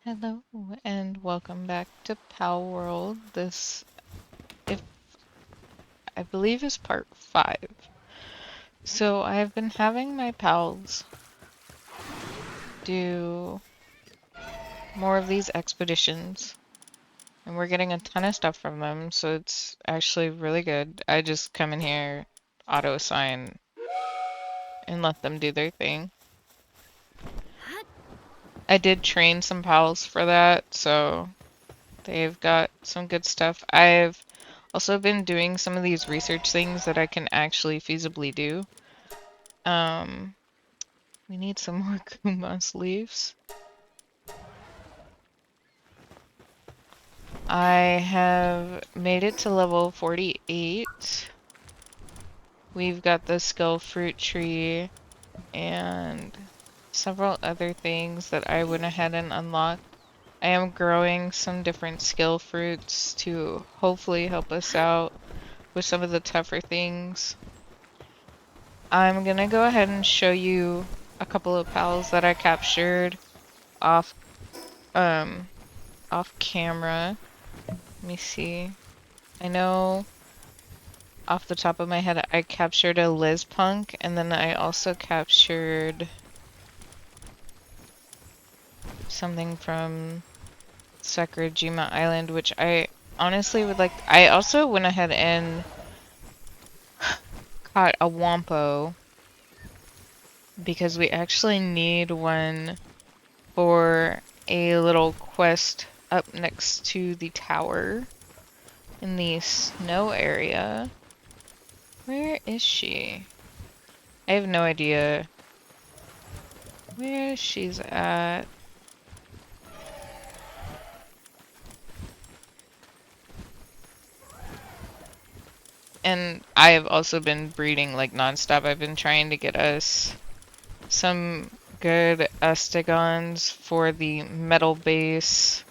Hello and welcome back to Palworld. This, if I believe, is part 5. So I have been having my pals do more of these expeditions, and we're getting a ton of stuff from them, so it's actually really good. I just come in here, auto assign, and let them do their thing. I did train some pals for that, so they've got some good stuff. I've also been doing some of these research things that I can actually feasibly do. Um, we need some more Kumas leaves. I have made it to level 48. We've got the skill fruit tree and several other things that I went ahead and unlocked. I am growing some different skill fruits to hopefully help us out with some of the tougher things. I'm gonna go ahead and show you a couple of pals that I captured off um off camera. Let me see. I know off the top of my head I captured a Liz Punk, and then I also captured something from Sakurajima Island, which I honestly would like. I also went ahead and caught a Wampo because we actually need one for a little quest up next to the tower in the snow area. Where is she? I have no idea where she's at. And I have also been breeding like nonstop. I've been trying to get us some good Estegons for the metal base,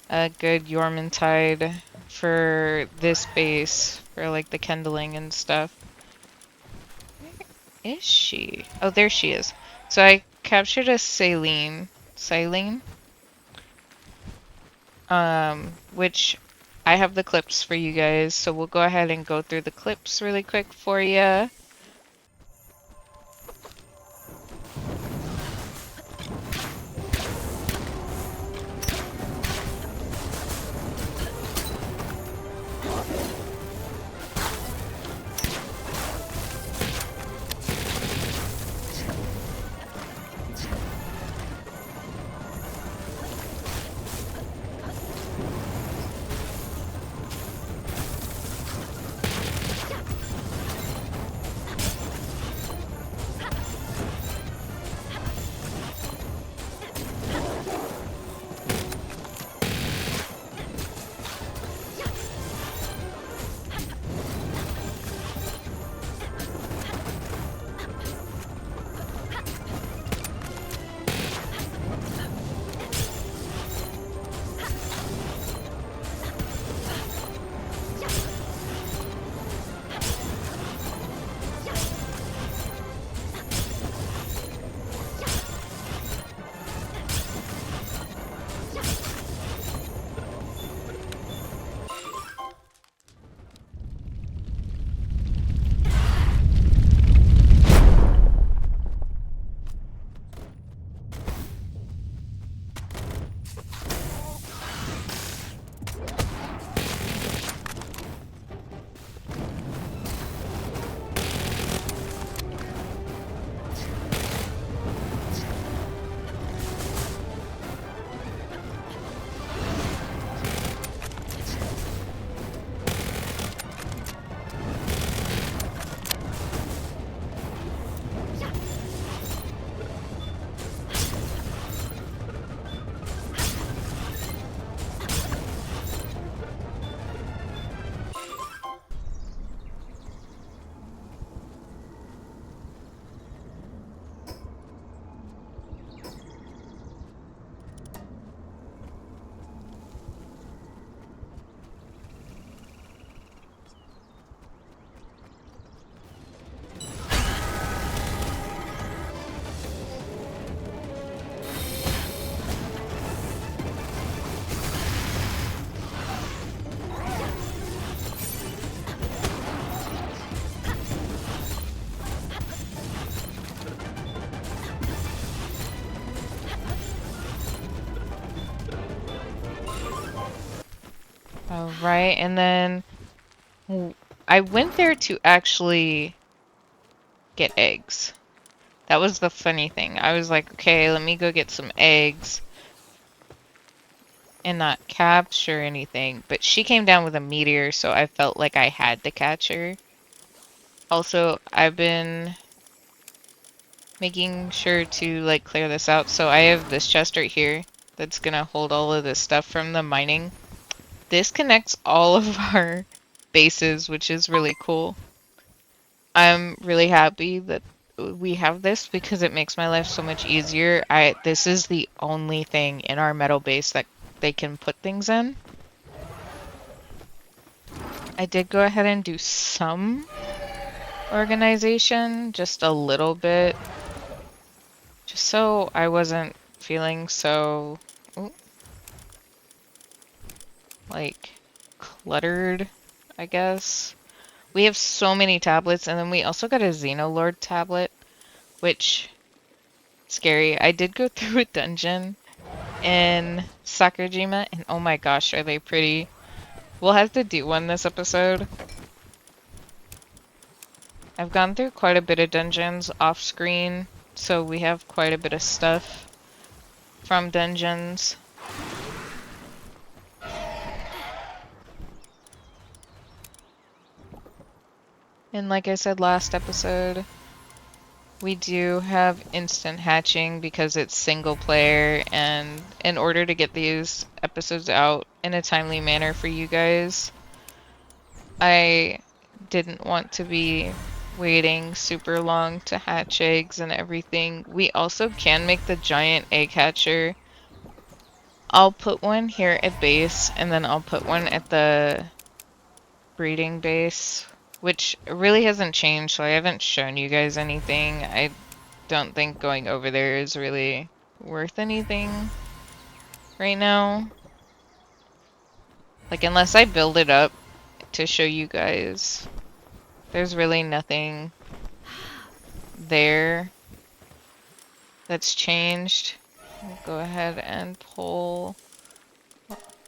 a good Yormantide for this base, for like the kindling and stuff. Where is she? Oh, there she is. So I captured a Saline, which I have the clips for you guys, so we'll go ahead and go through the clips really quick for you. All right, and then I went there to actually get eggs. That was the funny thing. I was like, okay, let me go get some eggs and not capture anything. But she came down with a meteor, so I felt like I had to catch her. Also, I've been making sure to like clear this out. So I have this chest right here that's gonna hold all of this stuff from the mining. This connects all of our bases, which is really cool. I'm really happy that we have this because it makes my life so much easier. This is the only thing in our metal base that they can put things in. I did go ahead and do some organization, just a little bit, just so I wasn't feeling so, ooh, like, cluttered, I guess. We have so many tablets, and then we also got a Xenoloord tablet, which, scary. I did go through a dungeon in Sakurajima, and oh my gosh, are they pretty. We'll have to do one this episode. I've gone through quite a bit of dungeons off screen, so we have quite a bit of stuff from dungeons. And like I said last episode, we do have instant hatching because it's single player, and in order to get these episodes out in a timely manner for you guys, I didn't want to be waiting super long to hatch eggs and everything. We also can make the giant egg hatcher. I'll put one here at base, and then I'll put one at the breeding base, which really hasn't changed, so I haven't shown you guys anything. I don't think going over there is really worth anything right now. Like, unless I build it up to show you guys, there's really nothing there that's changed. We'll go ahead and pull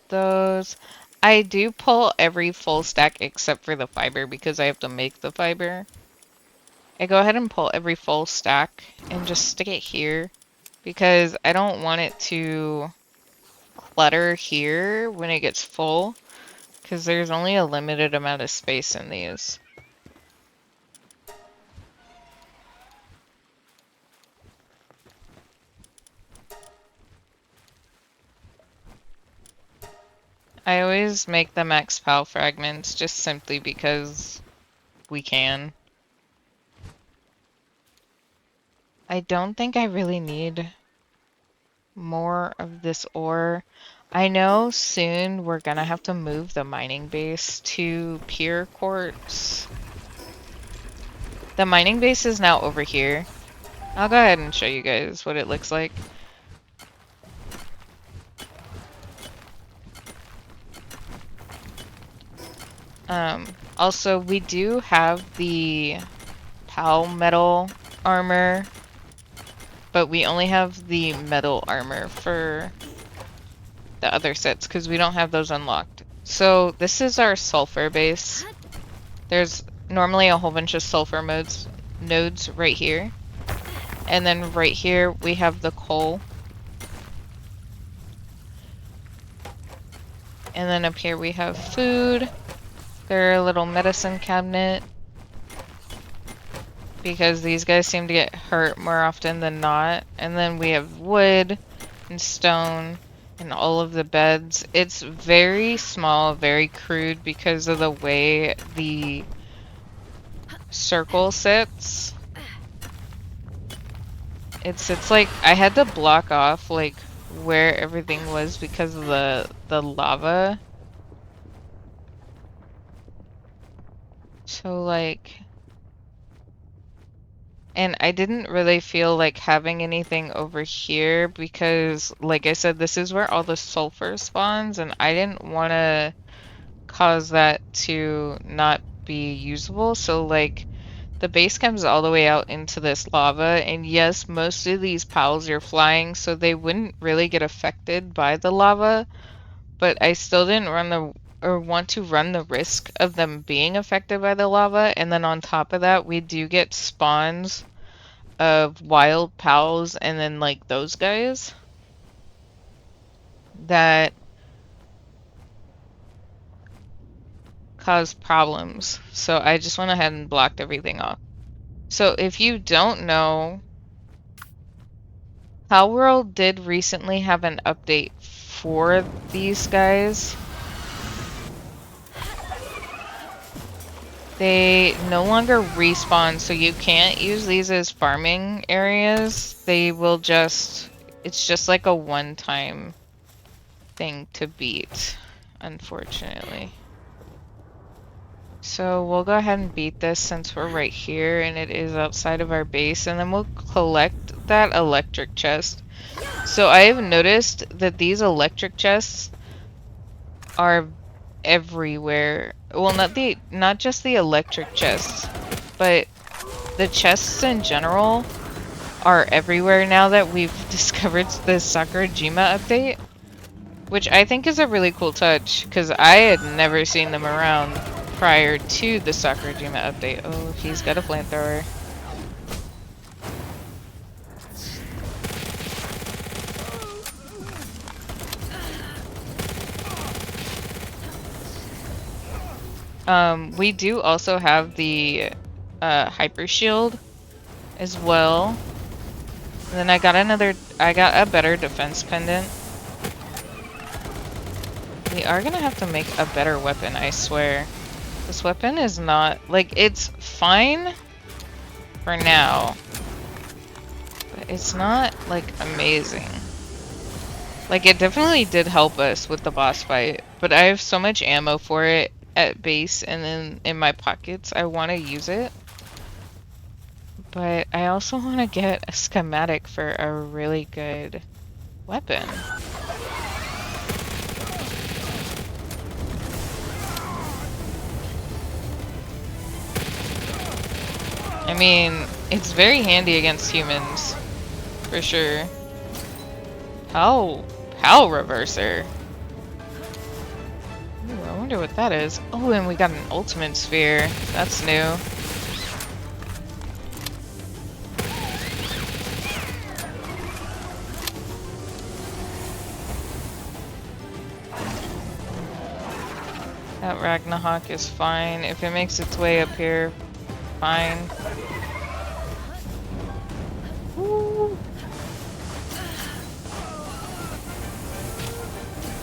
those. I do pull every full stack except for the fiber because I have to make the fiber. I go ahead and pull every full stack and just stick it here because I don't want it to clutter here when it gets full because there's only a limited amount of space in these. I always make the max PAL fragments just simply because we can. I don't think I really need more of this ore. I know soon we're gonna have to move the mining base to pure quartz. The mining base is now over here. I'll go ahead and show you guys what it looks like. Also, we do have the PAL metal armor, but we only have the metal armor for the other sets because we don't have those unlocked. So this is our sulfur base. There's normally a whole bunch of sulfur nodes right here. And then right here we have the coal. And then up here we have food. Their little medicine cabinet. Because these guys seem to get hurt more often than not. And then we have wood and stone and all of the beds. It's very small, very crude because of the way the circle sits. It sits like I had to block off like where everything was because of the lava. So like, and I didn't really feel like having anything over here because, like I said, this is where all the sulfur spawns, and I didn't want to cause that to not be usable. So, like, the base comes all the way out into this lava, and yes, most of these pals are flying, so they wouldn't really get affected by the lava, but I still didn't or want to run the risk of them being affected by the lava. And then on top of that, we do get spawns of wild pals and then like those guys that cause problems. So I just went ahead and blocked everything off. So if you don't know, Palworld did recently have an update for these guys. They no longer respawn, so you can't use these as farming areas. They will just, it's just like a one-time thing to beat, unfortunately. So we'll go ahead and beat this since we're right here and it is outside of our base, and then we'll collect that electric chest. So I have noticed that these electric chests are everywhere. Well, not just the electric chests, but the chests in general are everywhere now that we've discovered the Sakurajima update, which I think is a really cool touch because I had never seen them around prior to the Sakurajima update. Oh, he's got a flamethrower. We do also have the hyper shield as well. And then I got a better defense pendant. We are gonna have to make a better weapon, I swear. This weapon is not, like, it's fine for now, but it's not, like, amazing. Like, it definitely did help us with the boss fight, but I have so much ammo for it at base and then in my pockets. I want to use it, but I also want to get a schematic for a really good weapon. I mean, it's very handy against humans, for sure. Pal Reverser. Ooh, I wonder what that is. Oh, and we got an ultimate sphere. That's new. That Ragnahawk is fine. If it makes its way up here, fine. Woo.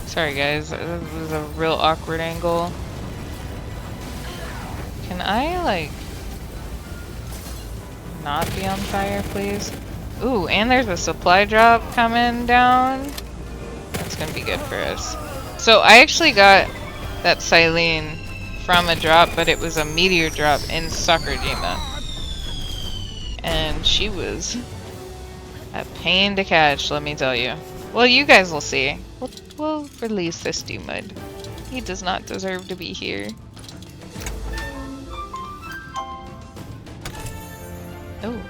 Sorry guys, this was a real awkward angle. Can I, like, not be on fire, please? Ooh, and there's a supply drop coming down. That's gonna be good for us. So I actually got that Silene from a drop, but it was a meteor drop in Sakurajima. And she was a pain to catch, let me tell you. Well, you guys will see. We'll release this Mud. He does not deserve to be here. Oh.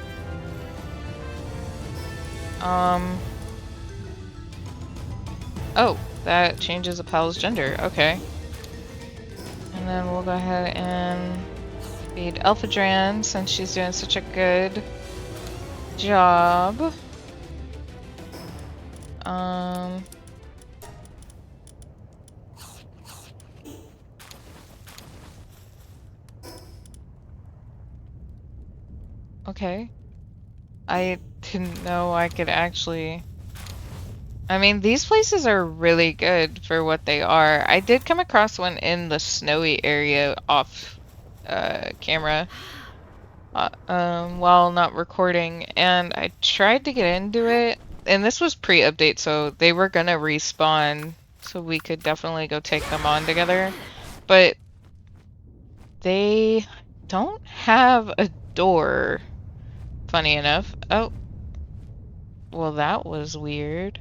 Oh, that changes a pal's gender. Okay. And then we'll go ahead and feed Elphadran since she's doing such a good job. Okay. I didn't know I could actually... I mean, these places are really good for what they are. I did come across one in the snowy area off camera while not recording, and I tried to get into it, and this was pre-update, so they were gonna respawn, so we could definitely go take them on together, but they don't have a door, funny enough. Oh, well, that was weird.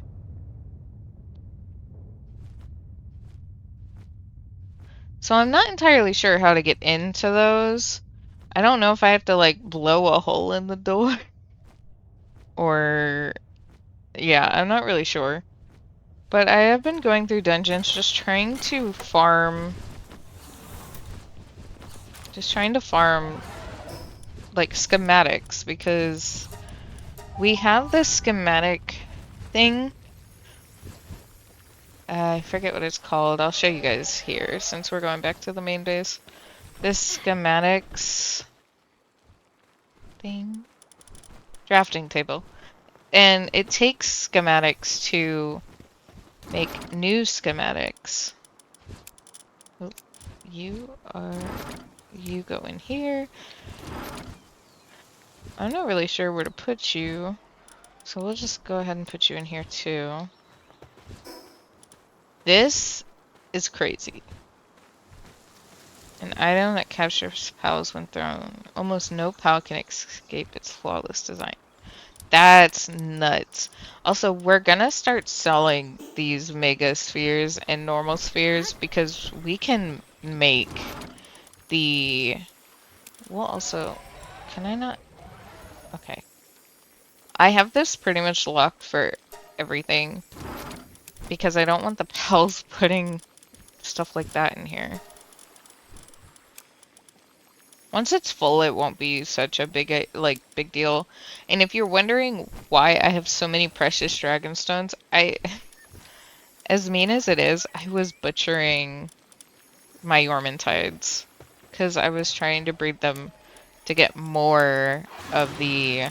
So I'm not entirely sure how to get into those. I don't know if I have to, like, blow a hole in the door. Or... yeah, I'm not really sure. But I have been going through dungeons just trying to farm. Just trying to farm, like, schematics, because we have this schematic thing. I forget what it's called. I'll show you guys here, since we're going back to the main base. This schematics thing. Drafting table. And it takes schematics to make new schematics. Oh, you go in here. I'm not really sure where to put you, so we'll just go ahead and put you in here too. This is crazy. An item that captures pals when thrown. Almost no pal can escape its flawless design. That's nuts. Also, we're gonna start selling these mega spheres and normal spheres because we can make the... Well, also... Can I not? Okay. I have this pretty much locked for everything because I don't want the pals putting stuff like that in here. Once it's full, it won't be such a big deal. And if you're wondering why I have so many precious dragonstones, as mean as it is, I was butchering my Yormantides because I was trying to breed them to get more of the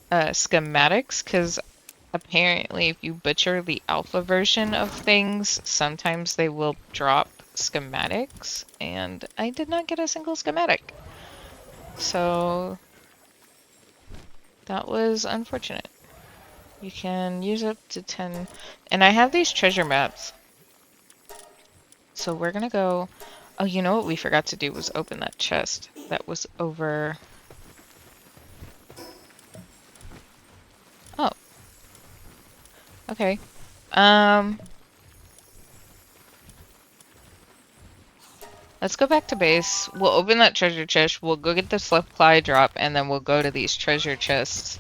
schematics, because apparently if you butcher the alpha version of things, sometimes they will drop schematics, and I did not get a single schematic. So that was unfortunate. You can use up to 10, and I have these treasure maps. So we're gonna go... Oh, you know what we forgot to do was open that chest that was over... Oh. Okay. Let's go back to base. We'll open that treasure chest. We'll go get the supply drop, and then we'll go to these treasure chests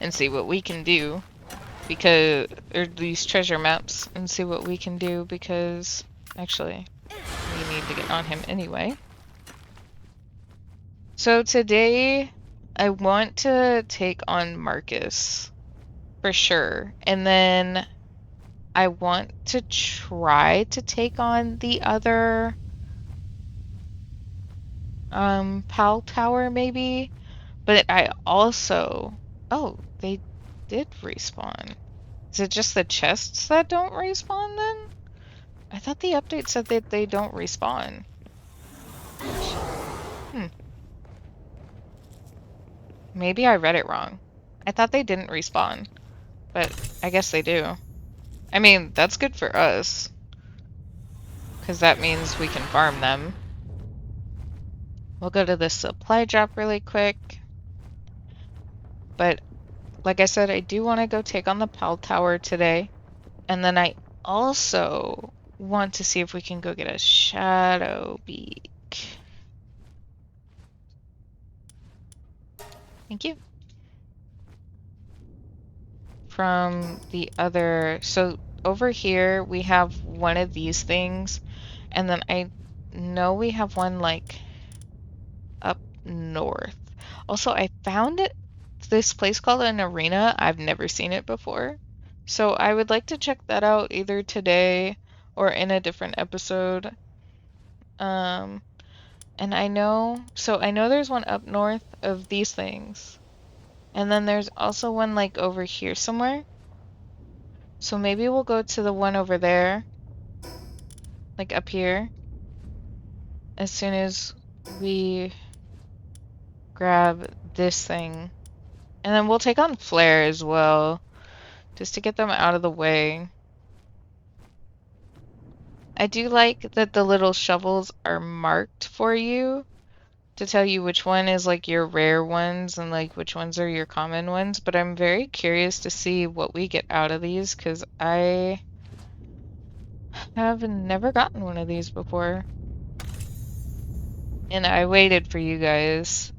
and see what we can do. Because... Or these treasure maps and see what we can do, because... Actually, we need to get on him anyway. So today, I want to take on Marcus. For sure. And then I want to try to take on the other PAL tower maybe. But I also... Oh, they did respawn. Is it just the chests that don't respawn then? I thought the update said that they don't respawn. Maybe I read it wrong. I thought they didn't respawn. But I guess they do. I mean, that's good for us. Because that means we can farm them. We'll go to the supply drop really quick. But, like I said, I do want to go take on the PAL tower today. And then I also want to see if we can go get a shadow beak. Thank you. From the other... So, over here, we have one of these things. And then I know we have one, like, up north. Also, I found this place called an arena. I've never seen it before. So I would like to check that out either today or in a different episode. And I know there's one up north of these things. And then there's also one like over here somewhere. So maybe we'll go to the one over there. Like up here. As soon as we grab this thing. And then we'll take on Flare as well. Just to get them out of the way. I do like that the little shovels are marked for you. To tell you which one is like your rare ones and like which ones are your common ones. But I'm very curious to see what we get out of these. Because I have never gotten one of these before. And I waited for you guys.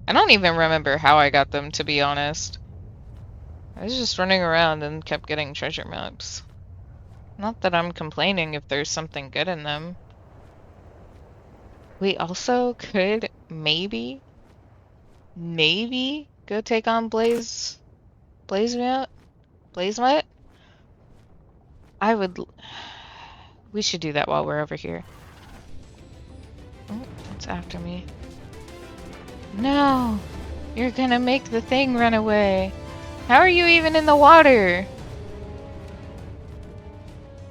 I don't even remember how I got them, to be honest. I was just running around and kept getting treasure maps. Not that I'm complaining if there's something good in them. We also could maybe go take on Blaze Mutt? I would. We should do that while we're over here. Oh, it's after me. No! You're gonna make the thing run away. How are you even in the water?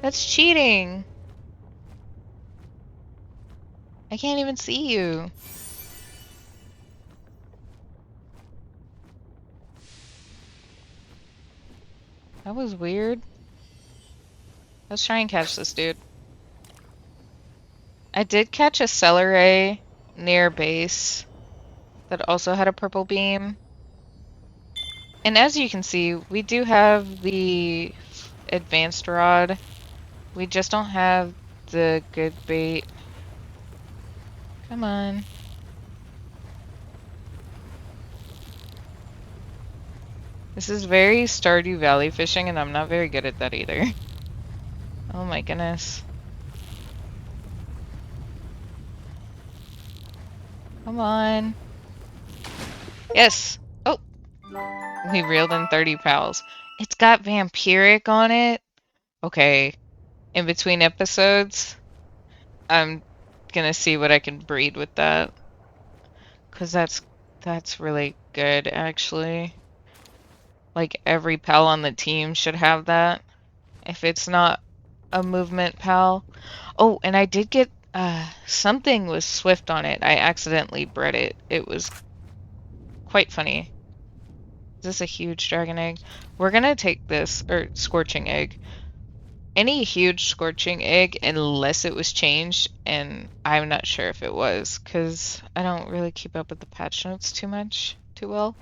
That's cheating. I can't even see you. That was weird. Let's try and catch this dude. I did catch a Celeray near base that also had a purple beam. And as you can see, we do have the advanced rod. We just don't have the good bait. Come on. This is very Stardew Valley fishing, and I'm not very good at that either. Oh my goodness. Come on. Yes! Oh! We reeled in 30 pals. It's got vampiric on it. Okay. In between episodes, I'm gonna see what I can breed with that. 'Cause that's really good, actually. Like, every pal on the team should have that. If it's not a movement pal. Oh, and I did get, something was swift on it. I accidentally bred it. It was quite funny. Is this a huge dragon egg? We're gonna take this, or scorching egg. Any huge scorching egg, unless it was changed, and I'm not sure if it was, because I don't really keep up with the patch notes too well.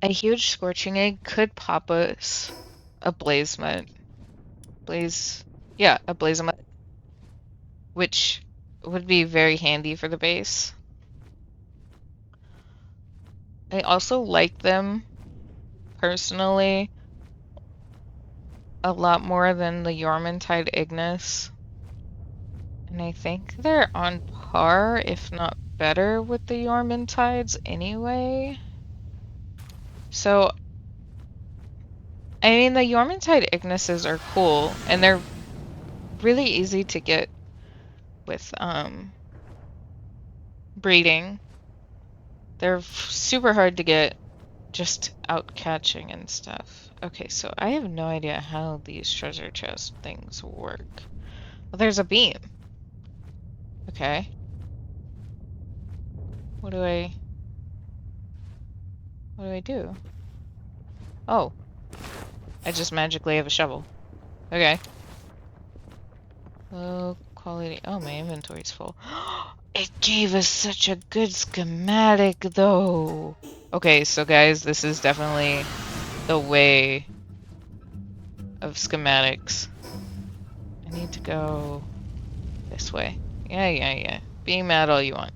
A huge scorching egg could pop us a blazemut. Yeah, a blazemut, which would be very handy for the base. I also like them, personally, a lot more than the Yormantide Ignis. And I think they're on par, if not better, with the Yormantides anyway. So, I mean, the Yormantide Ignises are cool, and they're really easy to get with, breeding. They're super hard to get just out catching and stuff. Okay, so I have no idea how these treasure chest things work. Well, there's a beam. Okay. What do I do? Oh. I just magically have a shovel. Okay. Low quality. Oh, my inventory's full. It gave us such a good schematic, though. Okay, so guys, this is definitely the way of schematics. I need to go this way. Yeah. Be mad all you want.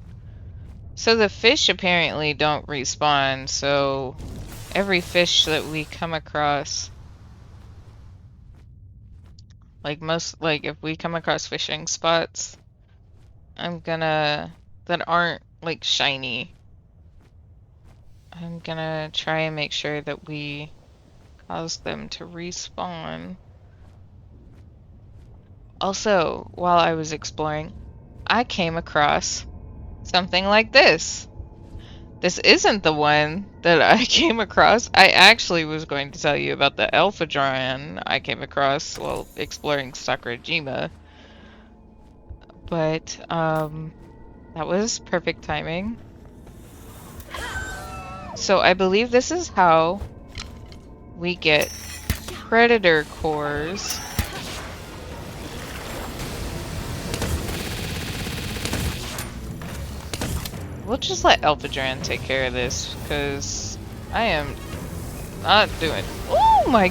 So the fish apparently don't respawn, so every fish that we come across, like if we come across fishing spots, that aren't like shiny, I'm gonna try and make sure that we cause them to respawn. Also, while I was exploring, I came across something like this. This isn't the one that I came across. I actually was going to tell you about the Alpha Dran I came across while exploring Sakurajima. But, that was perfect timing. So I believe this is how we get predator cores. We'll just let Elphadran take care of this, because I am not doing... Oh my...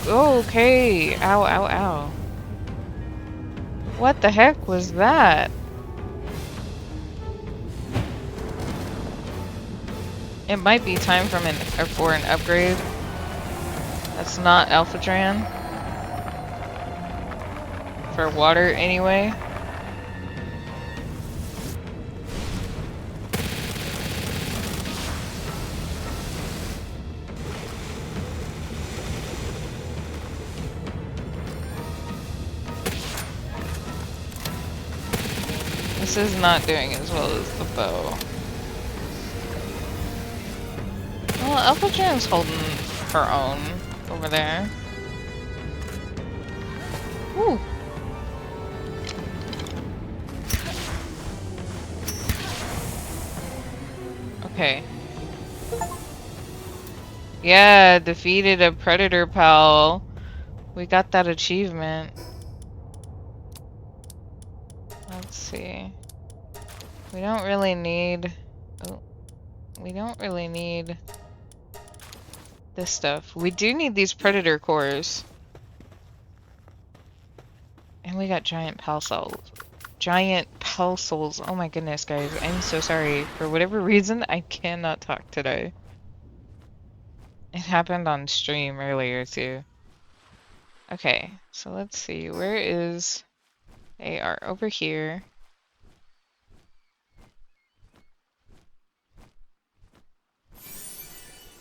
Okay. Ow. What the heck was that? It might be time for an upgrade. That's not Alpha Dran. For water, anyway. This is not doing as well as the bow. Well, Alpha Dran's holding her own over there. Ooh. Okay. Yeah, defeated a predator pal. We got that achievement. Let's see. We don't really need... Oh. We don't really need this stuff. We do need these predator cores. And we got giant pal souls. Giant pal souls. Oh my goodness, guys. I'm so sorry. For whatever reason, I cannot talk today. It happened on stream earlier, too. Okay, so let's see. Where is AR? Over here.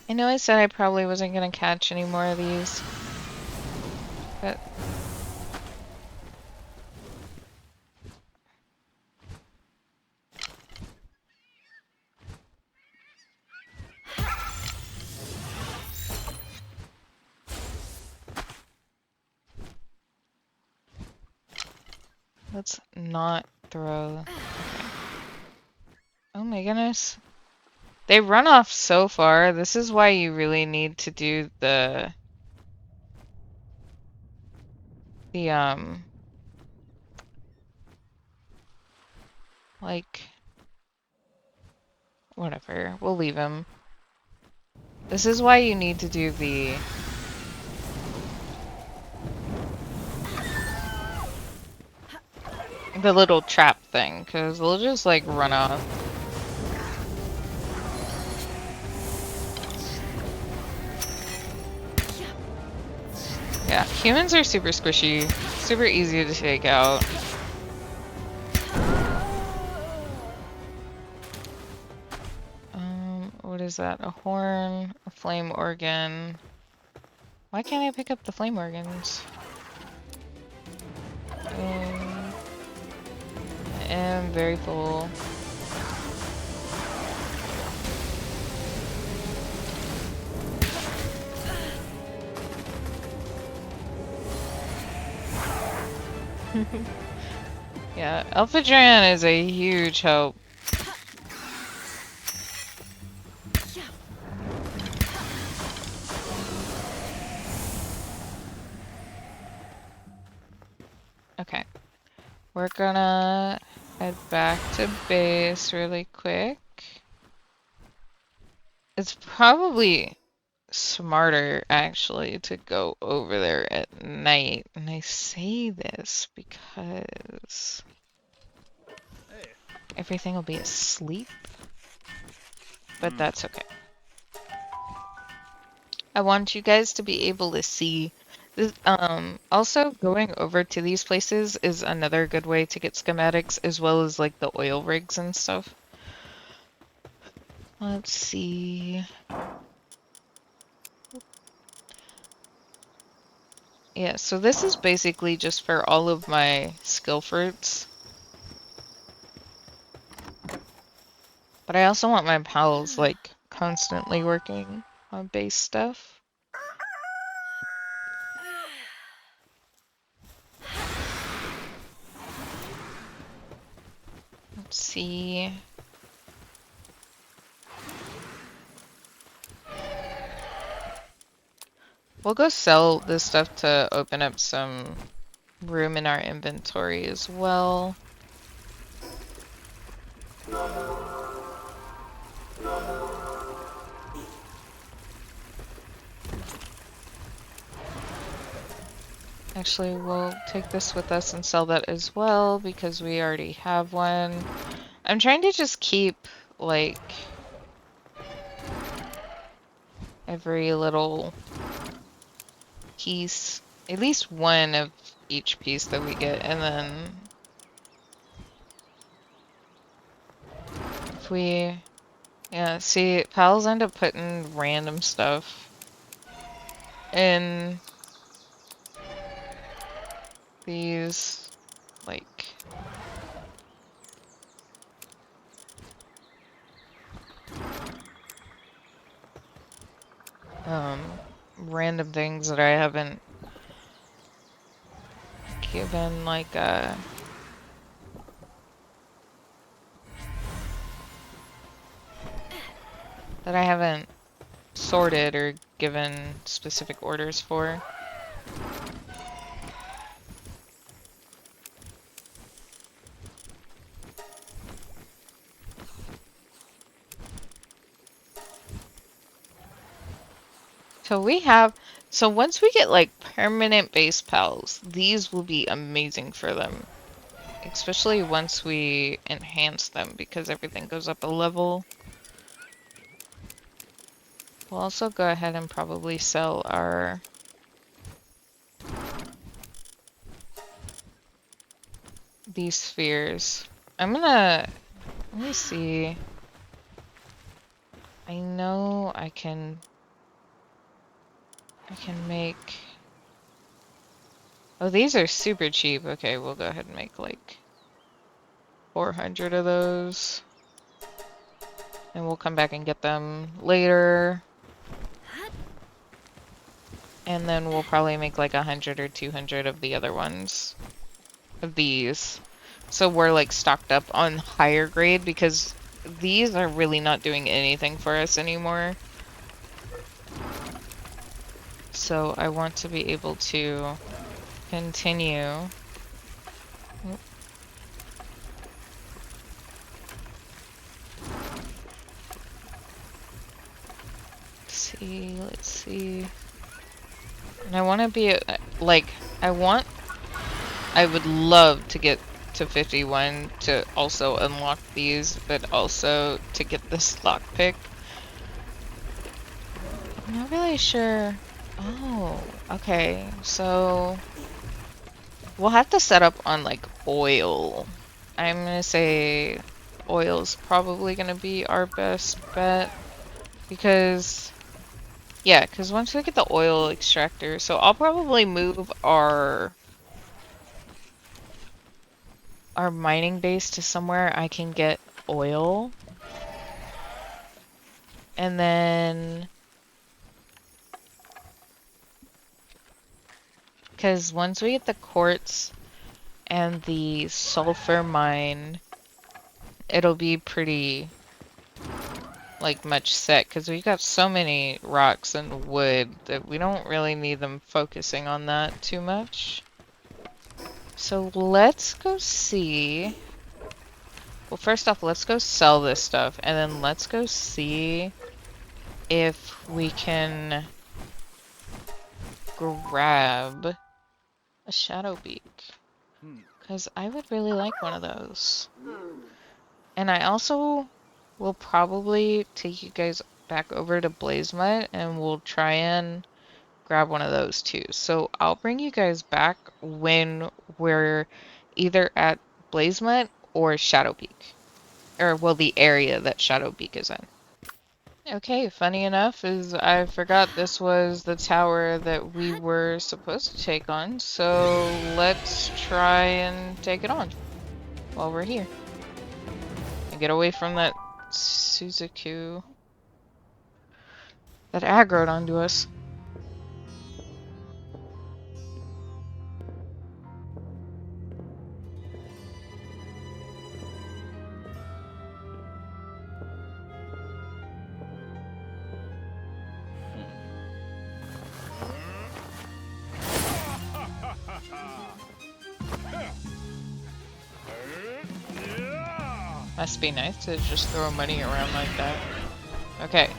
I know I said I probably wasn't going to catch any more of these. But... let's not throw... Okay. Oh my goodness. They run off so far. This is why you really need to do the like, whatever. We'll leave him. This is why you need to do the little trap thing, because they'll just, like, run off. Yeah, humans are super squishy, super easy to take out. What is that? A horn, a flame organ. Why can't I pick up the flame organs? I am very full. Yeah, Alpha Dran is a huge help. Okay. We're gonna head back to base really quick. It's probably smarter, actually, to go over there at night. And I say this because everything will be asleep. But that's okay. I want you guys to be able to see this. Also, going over to these places is another good way to get schematics, as well as like the oil rigs and stuff. Let's see. Yeah, so this is basically just for all of my skill fruits. But I also want my pals, like, constantly working on base stuff. Let's see. We'll go sell this stuff to open up some room in our inventory as well. Actually, we'll take this with us and sell that as well because we already have one. I'm trying to just keep, like, every little piece, at least one of each piece that we get, and then if we, yeah, see, pals end up putting random stuff in these, like, random things that I haven't given, like, that I haven't sorted or given specific orders for. So once we get like permanent base pals, these will be amazing for them. Especially once we enhance them because everything goes up a level. We'll also go ahead and probably sell our these spheres. Let me see. I know I can make, oh, these are super cheap. Okay, we'll go ahead and make like 400 of those. And we'll come back and get them later. And then we'll probably make like 100 or 200 of the other ones. Of these. So we're like stocked up on higher grade because these are really not doing anything for us anymore. So I want to be able to continue. Let's see. And I want to be like, I would love to get to 51 to also unlock these, but also to get this lockpick. I'm not really sure. Oh, okay. So we'll have to set up on like oil. I'm gonna say oil's probably gonna be our best bet because, yeah, because once we get the oil extractor, so I'll probably move our mining base to somewhere I can get oil. And then, because once we get the quartz and the sulfur mine, it'll be pretty, like, much set, because we got so many rocks and wood that we don't really need them focusing on that too much. So let's go see. Well, first off, let's go sell this stuff, and then let's go see if we can grab a shadow beak. Because I would really like one of those. And I also will probably take you guys back over to Blazemut and we'll try and grab one of those too. So I'll bring you guys back when we're either at Blazemut or Shadowpeak. Or, well, the area that Shadowpeak is in. Okay, funny enough is I forgot this was the tower that we were supposed to take on, so let's try and take it on while we're here. And get away from that Suzaku that aggroed onto us. Must be nice to just throw money around like that. Okay.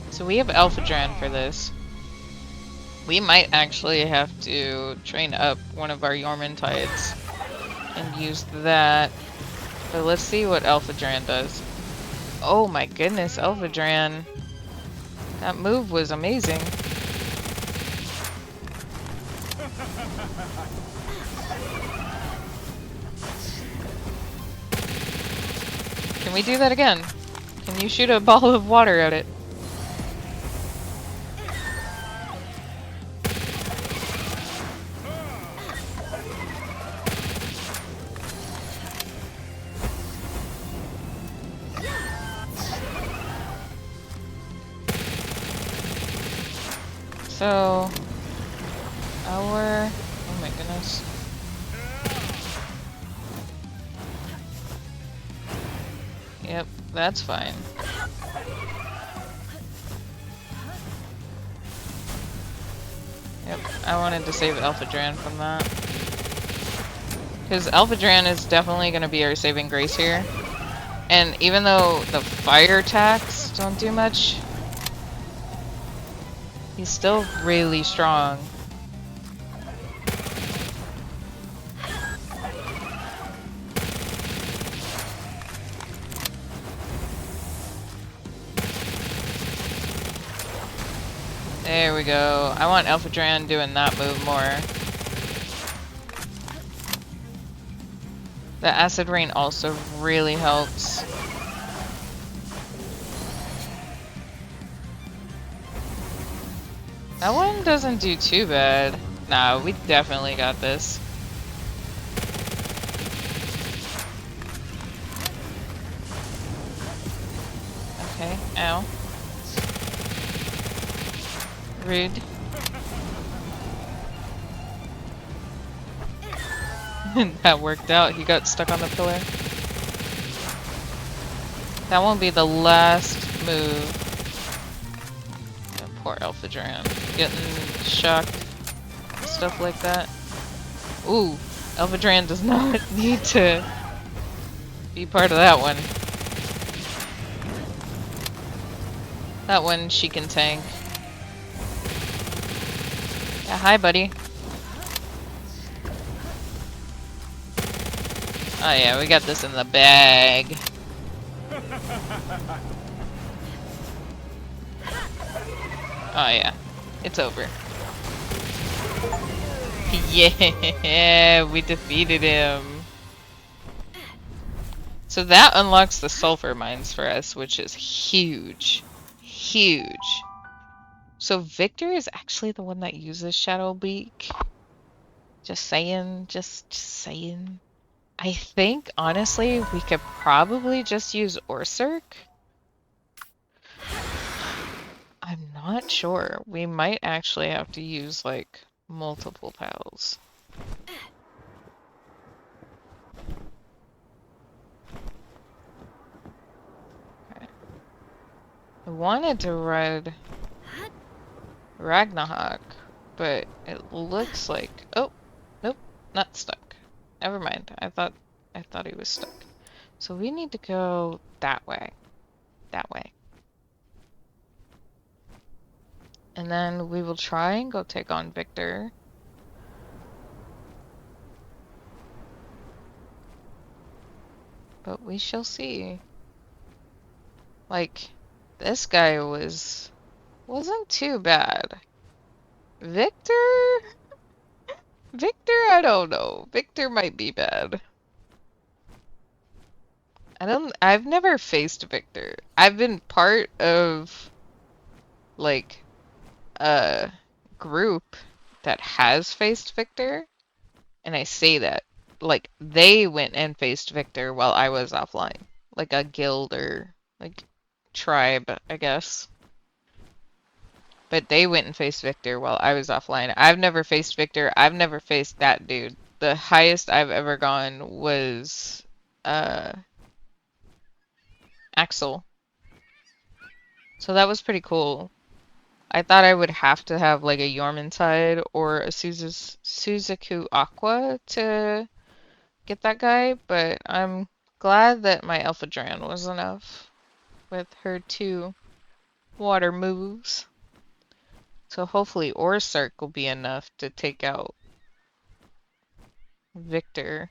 So we have Alpha Dran for this. We might actually have to train up one of our Yormantides and use that But let's see what Alpha Dran does. Oh my goodness, Alpha Dran. That move was amazing. Can we do that again? Can you shoot a ball of water at it? So, oh my goodness. Yep, that's fine. Yep, I wanted to save Alpha Dran from that. Because Alpha Dran is definitely going to be our saving grace here. And even though the fire attacks don't do much, he's still really strong. There we go. I want Alpha Dran doing that move more. The Acid Rain also really helps. That one doesn't do too bad. Nah, we definitely got this. Okay, ow. Rude. That worked out. He got stuck on the pillar. That won't be the last move. Yeah, poor Alpha Dran. Getting shocked. Stuff like that. Ooh, Alpha Dran does not need to be part of that one. That one she can tank. Yeah, hi buddy. Oh yeah, we got this in the bag. Oh yeah, it's over. Yeah, we defeated him. So that unlocks the sulfur mines for us, which is huge. Huge. So Victor is actually the one that uses Shadow Beak. Just saying, just saying. I think, honestly, we could probably just use Orsurk. I'm not sure. We might actually have to use, like, multiple pals. Okay. I wanted to ride Ragnarok, but it looks like... Oh, nope, not stuck. Never mind. I thought he was stuck. So we need to go that way. That way. And then we will try and go take on Victor. But we shall see. Like, this guy wasn't too bad. Victor? Victor, I don't know. Victor might be bad. I've never faced Victor. I've been part of, like, a group that has faced Victor. And I say that, like, they went and faced Victor while I was offline. Like a guild or, like, tribe, I guess. But they went and faced Victor while I was offline. I've never faced Victor. I've never faced that dude. The highest I've ever gone was, Axel. So that was pretty cool. I thought I would have to have, like, a Yormantide or a Suzaku Aqua to get that guy, but I'm glad that my Alpha Dran was enough with her 2 water moves. So hopefully Orsurk will be enough to take out Victor.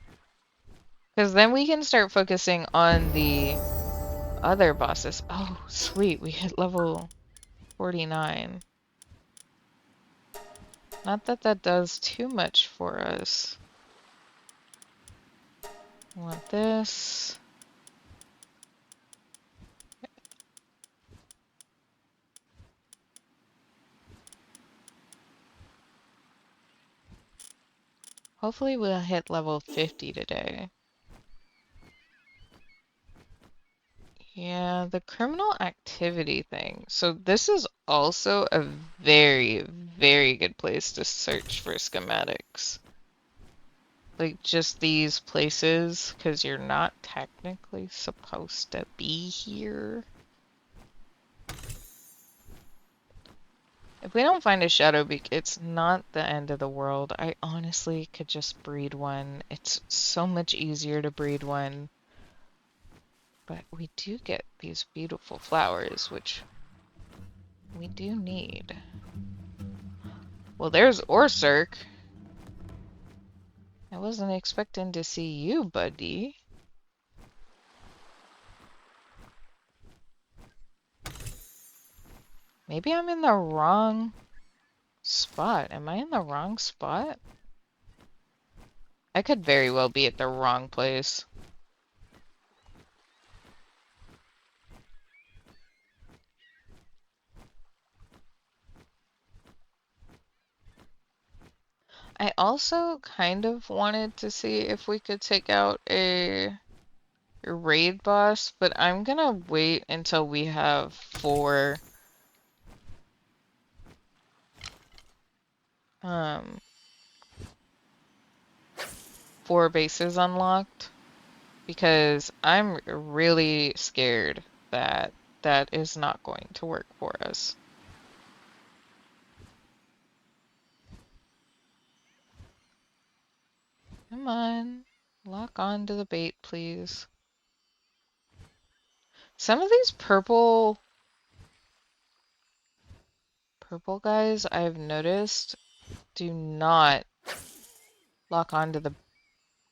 Because then we can start focusing on the other bosses. Oh, sweet. We hit level 49. Not that that does too much for us. Want this. Hopefully we'll hit level 50 today. Yeah, the criminal activity thing. So this is also a very, very good place to search for schematics. Like just these places, because you're not technically supposed to be here. If we don't find a shadow beak, it's not the end of the world. I honestly could just breed one. It's so much easier to breed one. But we do get these beautiful flowers, which we do need. Well, there's Orsurk. I wasn't expecting to see you, buddy. Maybe I'm in the wrong spot. Am I in the wrong spot? I could very well be at the wrong place. I also kind of wanted to see if we could take out a raid boss, but I'm gonna wait until we have um, four bases unlocked, because I'm really scared that that is not going to work for us. Come on, lock on to the bait, please. Some of these purple guys I've noticed do not lock onto the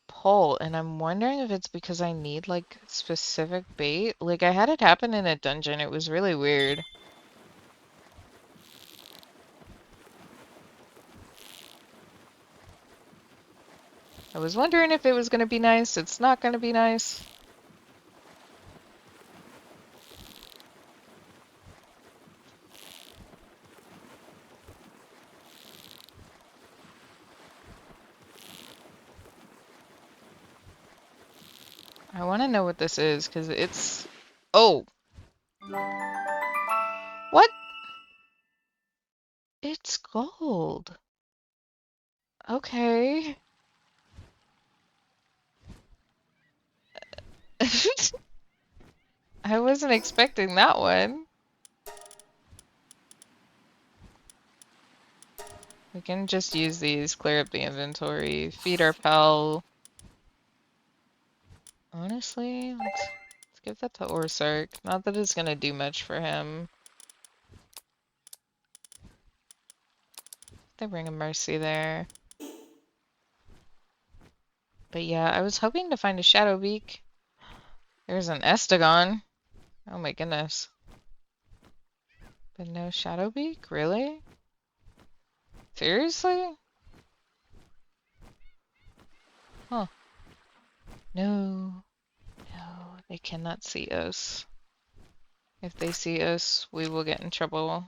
pole, and I'm wondering if it's because I need like specific bait. Like I had it happen in a dungeon. It was really weird. I was wondering if it was going to be nice. It's not going to be nice. I want to know what this is because it's... Oh! What? It's gold. Okay. I wasn't expecting that one. We can just use these, clear up the inventory, feed our pal. Honestly, let's give that to Orsurk. Not that it's gonna do much for him. They bring a mercy there. But yeah, I was hoping to find a shadow beak. There's an Estagon. Oh my goodness. But no shadow beak? Really? Seriously? Huh. No. No, they cannot see us. If they see us, we will get in trouble.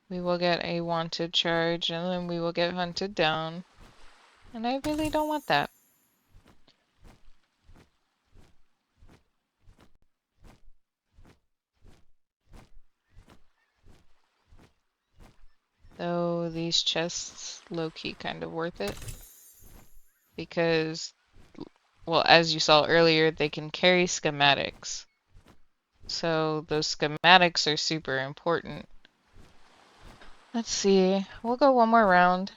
We will get a wanted charge, and then we will get hunted down. And I really don't want that. Though these chests, low-key, kind of worth it. Because, well, as you saw earlier, they can carry schematics. So those schematics are super important. Let's see. We'll go one more round.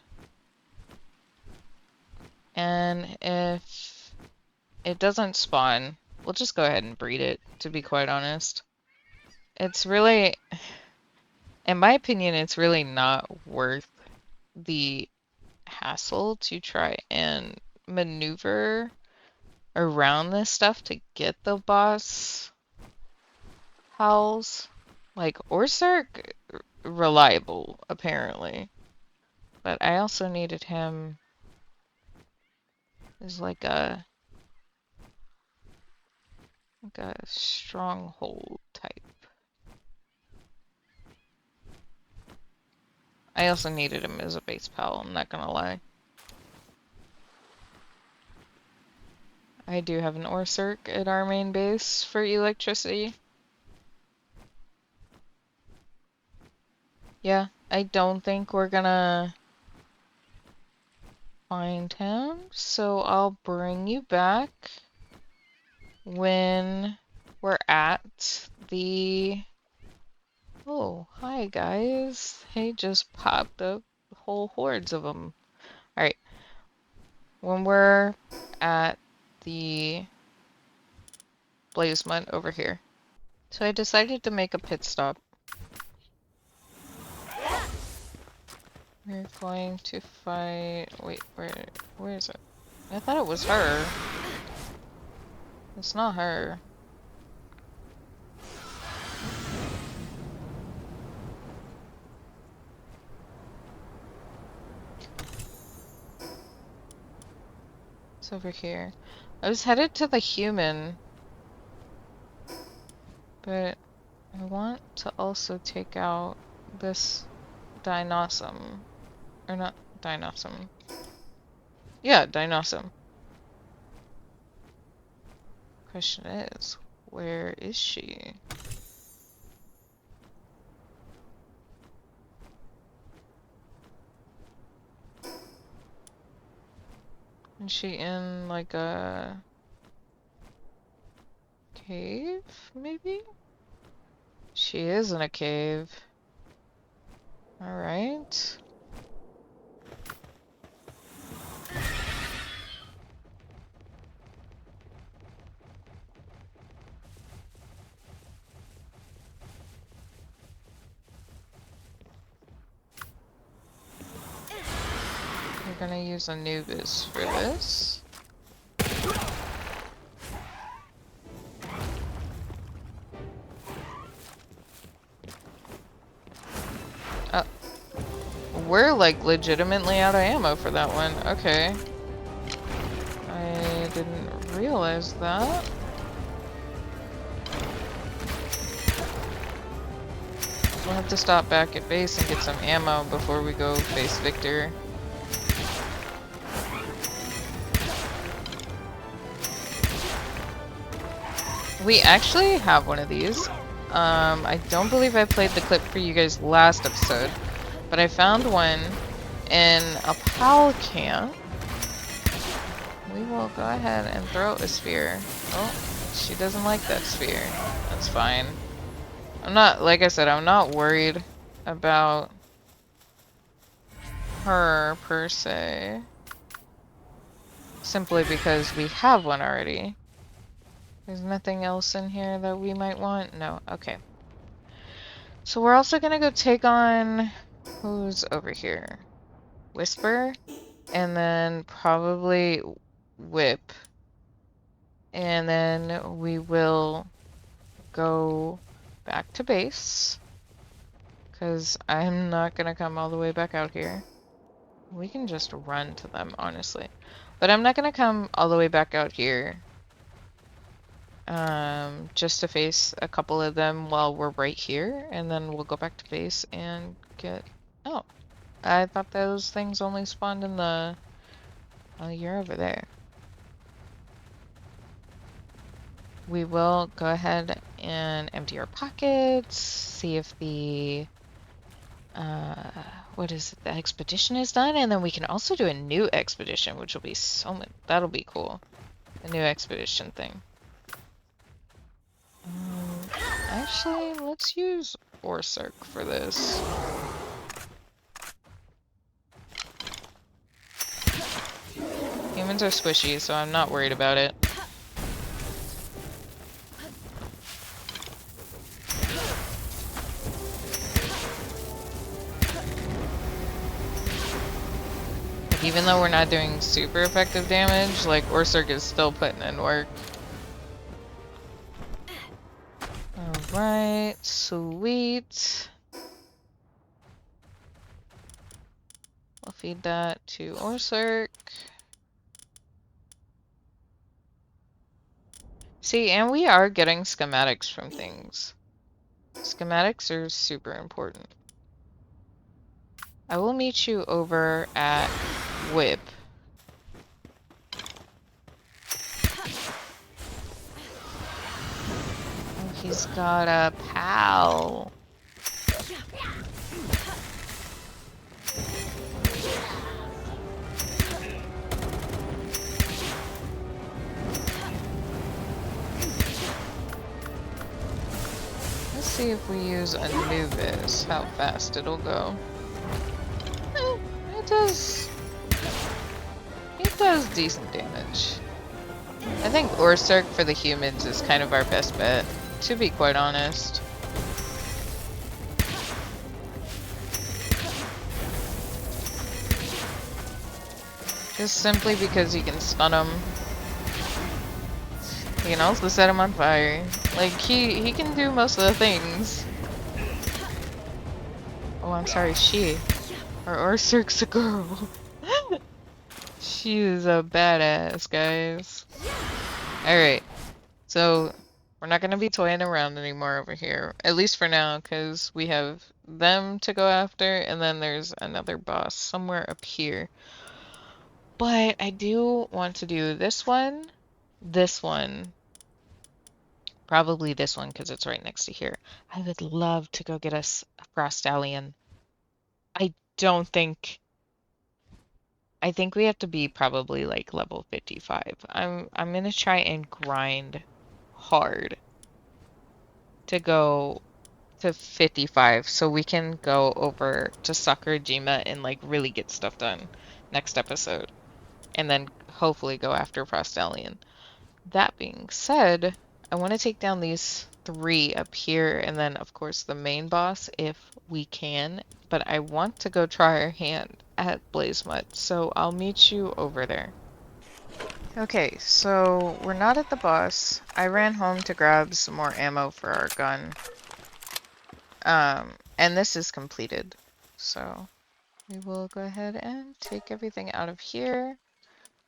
And if it doesn't spawn, we'll just go ahead and breed it, to be quite honest. It's really, in my opinion, it's really not worth the hassle to try and maneuver around this stuff to get the boss howls. Like, Orsurk, reliable, apparently. But I also needed him as like a stronghold type. I also needed him as a base pal, I'm not gonna lie. I do have an Orsurk at our main base for electricity. Yeah, I don't think we're gonna find him, so I'll bring you back when we're at the... Oh, hi guys. Hey, just popped up whole hordes of them. Alright, when we're at the Blaze Mud over here. So I decided to make a pit stop. We're going to fight... Wait, where is it? I thought it was her. It's not her. It's over here. I was headed to the human, but I want to also take out this Dinosaur. Or not Dinosaur. Yeah, Dinosaur. Question is, where is she? Is she in like a cave, maybe? She is in a cave. Alright. We're gonna use Anubis for this. We're like legitimately out of ammo for that one. Okay. I didn't realize that. We'll have to stop back at base and get some ammo before we go face Victor. We actually have one of these. I don't believe I played the clip for you guys last episode, but I found one in a PAL camp. We will go ahead and throw a sphere. Oh, she doesn't like that sphere. That's fine. I'm not, like I said, I'm not worried about her per se. Simply because we have one already. There's nothing else in here that we might want? No, okay. So we're also gonna go take on... Who's over here? Whisper? And then probably Whip. And then we will go back to base. Because I'm not gonna come all the way back out here. We can just run to them, honestly. But I'm not gonna come all the way back out here. Just to face a couple of them while we're right here, and then we'll go back to base and get... Oh, I thought those things only spawned in the... Oh, you're over there. We will go ahead and empty our pockets, see if the... what is it? The expedition is done, and then we can also do a new expedition, which will be so much... That'll be cool. A new expedition thing. Actually, let's use Orsurk for this. Humans are squishy, so I'm not worried about it. Even though we're not doing super effective damage, like, Orsurk is still putting in work. Alright, sweet. I'll feed that to Orsurk. See, and we are getting schematics from things. Schematics are super important. I will meet you over at Whip. Oh, he's got a pal. Let's see if we use Anubis, how fast it'll go. It does decent damage. I think Orsurk for the humans is kind of our best bet, to be quite honest. Just simply because you can stun him. You can also set him on fire. Like, he can do most of the things. Oh, I'm sorry, she. Or Orsurk's a girl. She is a badass, guys. Alright, so we're not gonna be toying around anymore over here. At least for now, because we have them to go after, and then there's another boss somewhere up here. But I do want to do this one, probably this one because it's right next to here. I would love to go get us a frost stallion. I don't think... I think we have to be probably like level 55. I'm gonna try and grind hard to go to 55 so we can go over to Sakurajima and like really get stuff done next episode. And then hopefully go after Frostallion. That being said, I want to take down these 3 up here and then of course the main boss if we can. But I want to go try our hand at Blazemut, so I'll meet you over there. Okay, so we're not at the boss. I ran home to grab some more ammo for our gun. And this is completed. So we will go ahead and take everything out of here.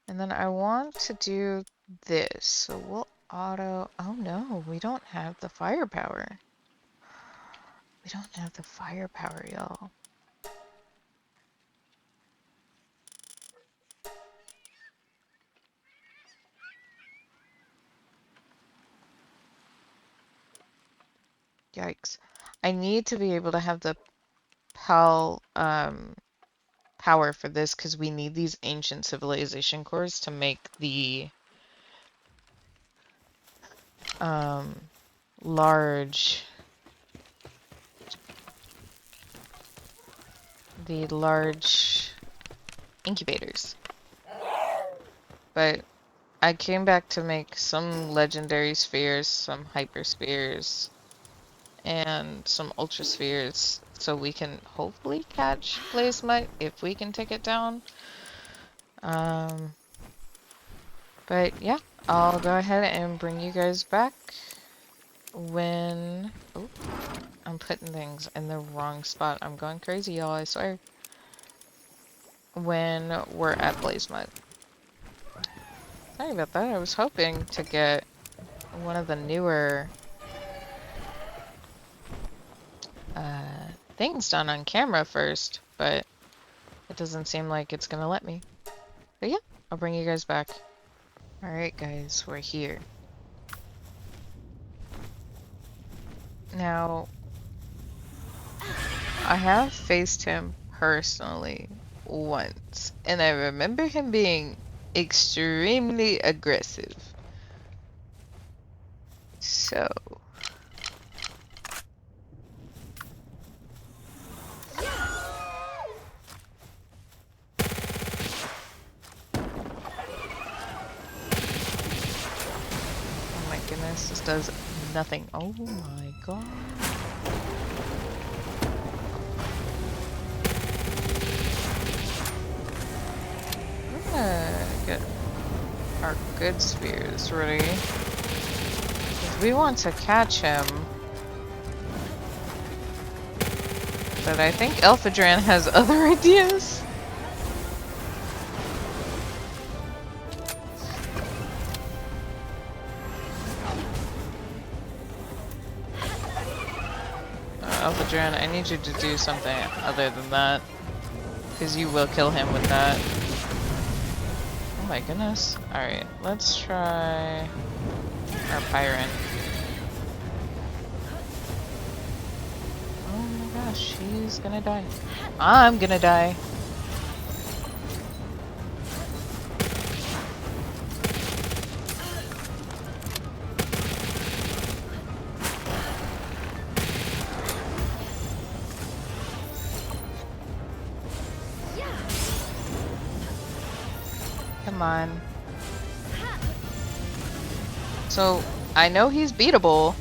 And then I want to do this. So we'll auto... Oh no, we don't have the firepower. We don't have the firepower, y'all. Yikes. I need to be able to have the power for this because we need these ancient civilization cores to make the large incubators. But I came back to make some legendary spheres, some hyper spheres, and some ultra spheres so we can hopefully catch Blazemut if we can take it down. But yeah, I'll go ahead and bring you guys back when... Oh, I'm putting things in the wrong spot. I'm going crazy, y'all, I swear. When we're at Blazemut. Sorry about that. I was hoping to get one of the newer things done on camera first, but it doesn't seem like it's gonna let me. But yeah, I'll bring you guys back. Alright guys, we're here. Now, I have faced him personally once, and I remember him being extremely aggressive. So... goodness, this does nothing. Oh my god. good spears ready. 'Cause we want to catch him. But I think Elphadran has other ideas. Elphadran, I need you to do something other than that. Because you will kill him with that. Oh my goodness. Alright, let's try our Pyron. Oh my gosh, she's gonna die. I'm gonna die. Come on. So, I know he's beatable.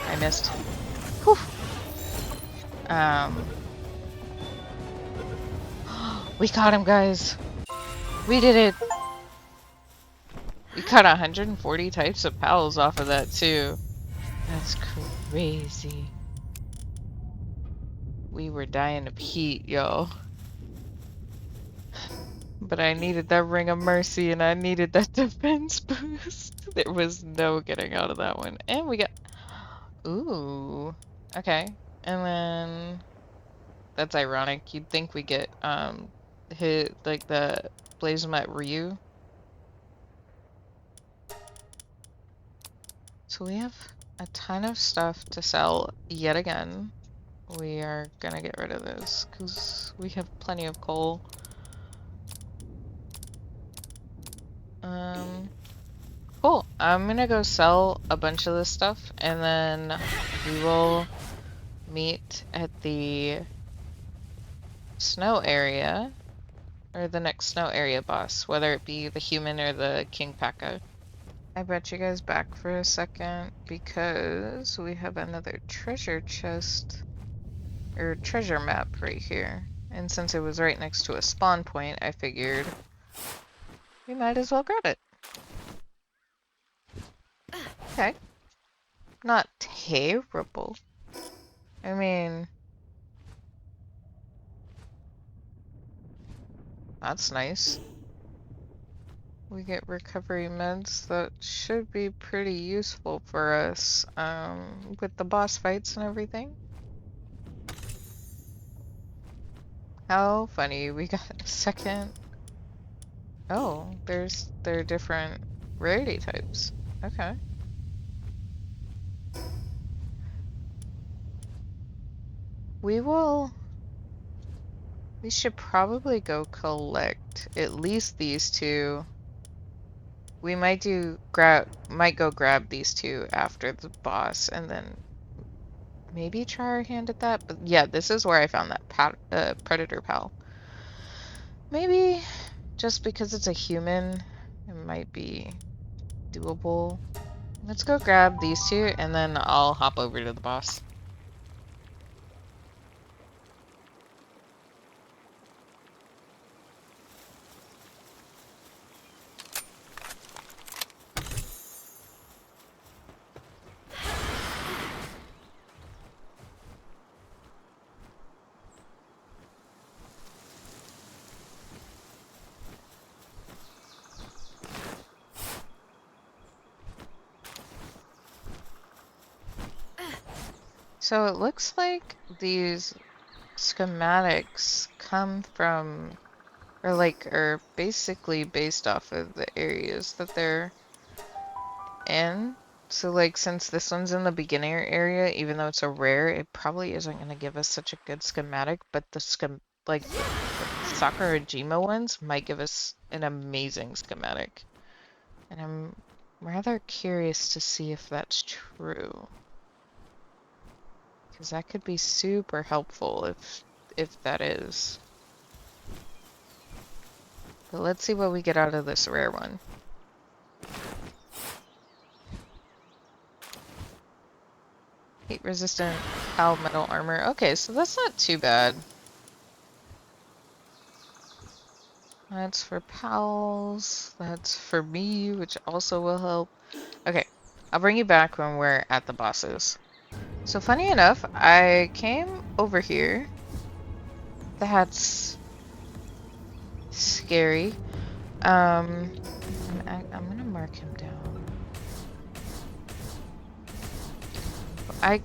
I missed. Whew. We caught him, guys. We did it. We caught 140 types of pals off of that, too. That's crazy. We were dying of heat, yo. But I needed that Ring of Mercy and I needed that defense boost. There was no getting out of that one. And we got... Ooh. Okay. And then... That's ironic. You'd think we get, hit, like, the Blazemat Ryu. So we have a ton of stuff to sell yet again. We are gonna get rid of this, because we have plenty of coal. Cool. I'm gonna go sell a bunch of this stuff, and then we will meet at the snow area, or the next snow area boss, whether it be the human or the King Paka. I brought you guys back for a second because we have another treasure chest, or treasure map right here. And since it was right next to a spawn point, I figured we might as well grab it. Okay. Not terrible. I mean, that's nice. We get recovery meds that should be pretty useful for us with the boss fights and everything. How funny, we got a second. Oh, there are different rarity types. Okay. We should probably go collect at least these two. We might go grab these two after the boss and then maybe try our hand at that. But yeah, this is where I found that predator pal. Maybe just because it's a human, it might be doable. Let's go grab these two and then I'll hop over to the boss. So it looks like these schematics come from, or like, are basically based off of the areas that they're in. So like, since this one's in the beginner area, even though it's a rare, it probably isn't going to give us such a good schematic, but the Sakurajima ones might give us an amazing schematic. And I'm rather curious to see if that's true. Because that could be super helpful if that is. But let's see what we get out of this rare one. Heat resistant pal metal armor. Okay, so that's not too bad. That's for pals. That's for me, which also will help. Okay, I'll bring you back when we're at the bosses. So funny enough, I came over here. That's scary. I'm gonna mark him down. I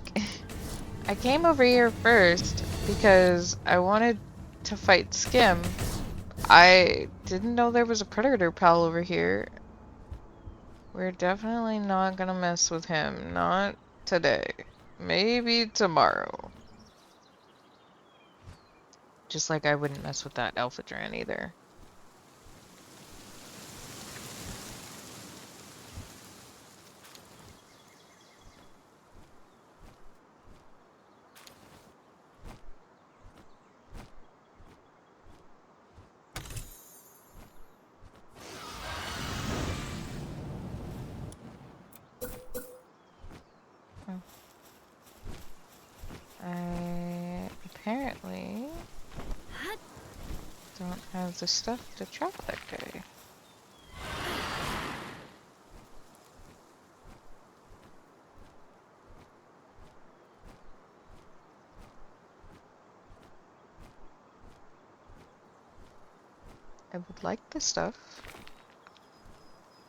I came over here first because I wanted to fight Skim. I didn't know there was a predator pal over here. We're definitely not gonna mess with him. Not today. Maybe tomorrow. Just like I wouldn't mess with that Alpha Dran either. Oh. I apparently don't have the stuff to trap that guy. I would like the stuff.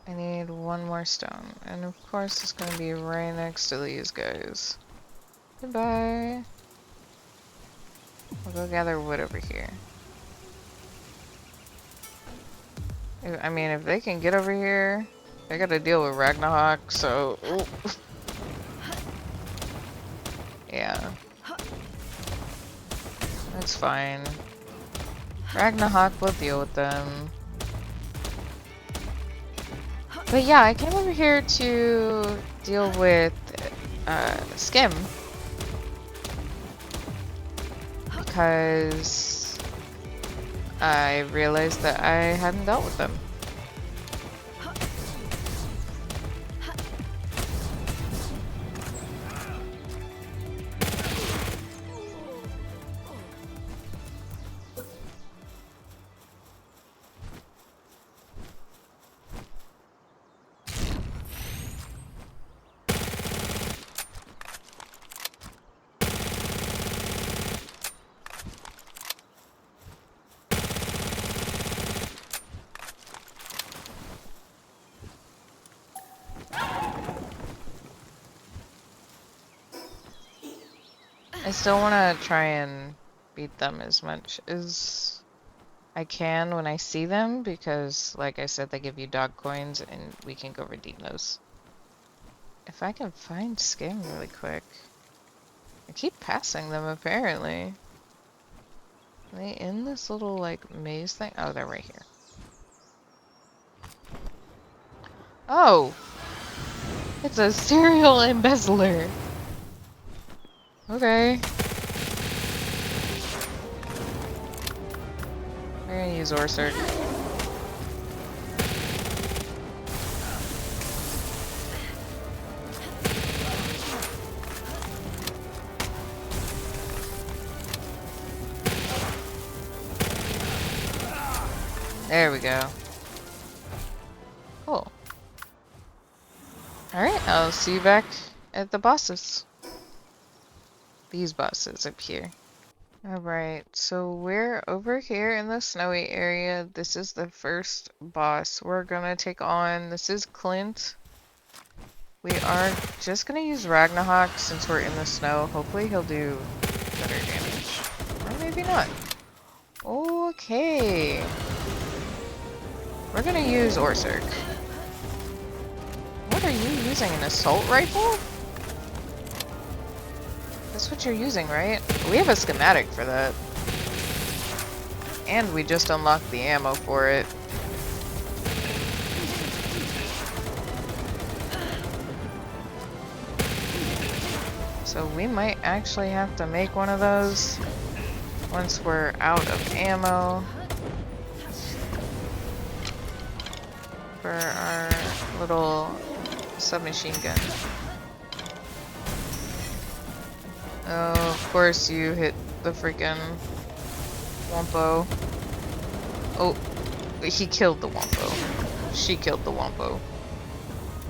I need one more stone. And of course it's gonna be right next to these guys. Goodbye. We'll go gather wood over here. I mean, if they can get over here, they gotta deal with Ragnarok, so... Ooh. Yeah. That's fine. Ragnarok will deal with them. But yeah, I came over here to deal with Skim. Because I realized that I hadn't dealt with them. I still want to try and beat them as much as I can when I see them, because, like I said, they give you dog coins, and we can go redeem those. If I can find Skim really quick. I keep passing them, apparently. Are they in this little, like, maze thing? Oh, they're right here. Oh! It's a serial embezzler! Okay. We're gonna use Orsurk. There we go. Cool. Alright, I'll see you back at the bosses. These bosses up here. Alright, so we're over here in the snowy area. This is the first boss we're gonna take on. This is Clint. We are just gonna use Ragnarok since we're in the snow. Hopefully he'll do better damage. Or maybe not. Okay. We're gonna use Orsurk. What are you using? An assault rifle? That's what you're using, right? We have a schematic for that. And we just unlocked the ammo for it. So we might actually have to make one of those once we're out of ammo for our little submachine gun. Oh, of course you hit the freaking Wumpo. Oh, He killed the Wompo. She killed the Wompo.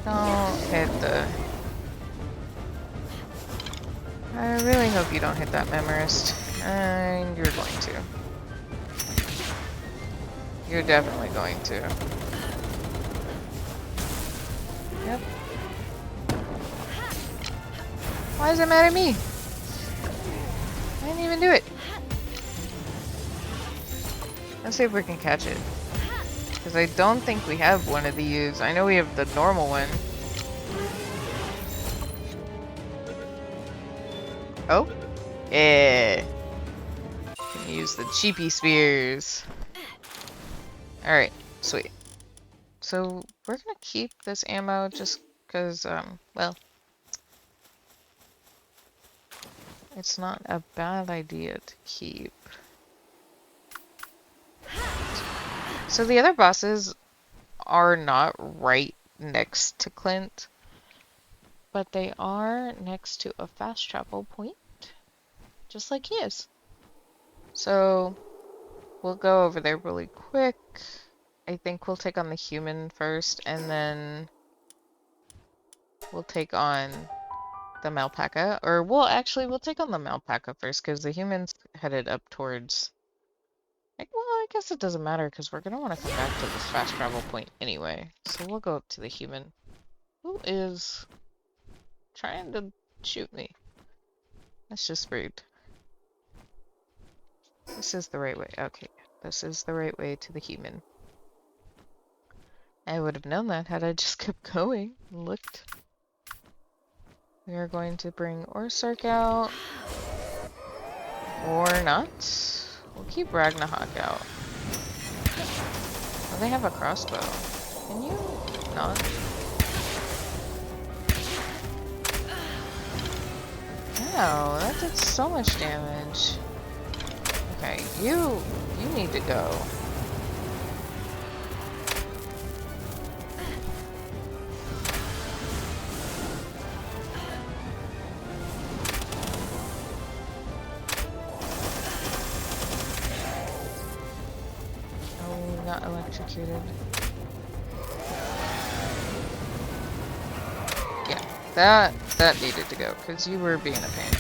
Don't hit the... I really hope you don't hit that Memorist. And you're going to. You're definitely going to. Yep. Why is it mad at me? I didn't even do it. Let's see if we can catch it. Because I don't think we have one of these. I know we have the normal one. Oh? Yeah. Can use the cheapy spears. Alright, sweet. So, we're gonna keep this ammo just because, well, it's not a bad idea to keep. So the other bosses are not right next to Clint, but they are next to a fast travel point, just like he is. So we'll go over there really quick. I think we'll take on the human first, and then we'll take on the Malpaca. Or we'll take on the Malpaca first, because the human's headed up towards... Well, I guess it doesn't matter, because we're going to want to come back to this fast travel point anyway. So we'll go up to the human. Who is trying to shoot me? That's just rude. This is the right way. Okay, this is the right way to the human. I would have known that had I just kept going and looked. We are going to bring Orsark out. Or not. We'll keep Ragnarok out. Oh, they have a crossbow. Can you not? Wow, that did so much damage. Okay, you need to go. Oh, got electrocuted. Yeah, that needed to go, because you were being a pain.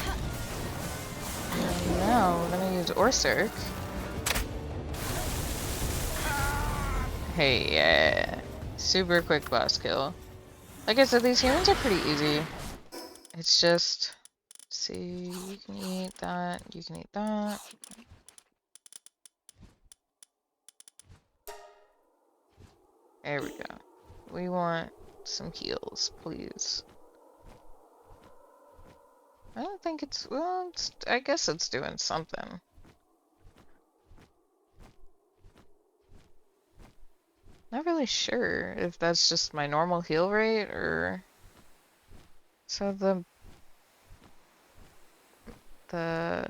And now, we're gonna use Orsark. Hey, yeah. Super quick boss kill. Like I said, these humans are pretty easy. It's just... See, you can eat that, you can eat that. There we go. We want some heals, please. I don't think it's... Well, I guess it's doing something. Not really sure if that's just my normal heal rate, or... So the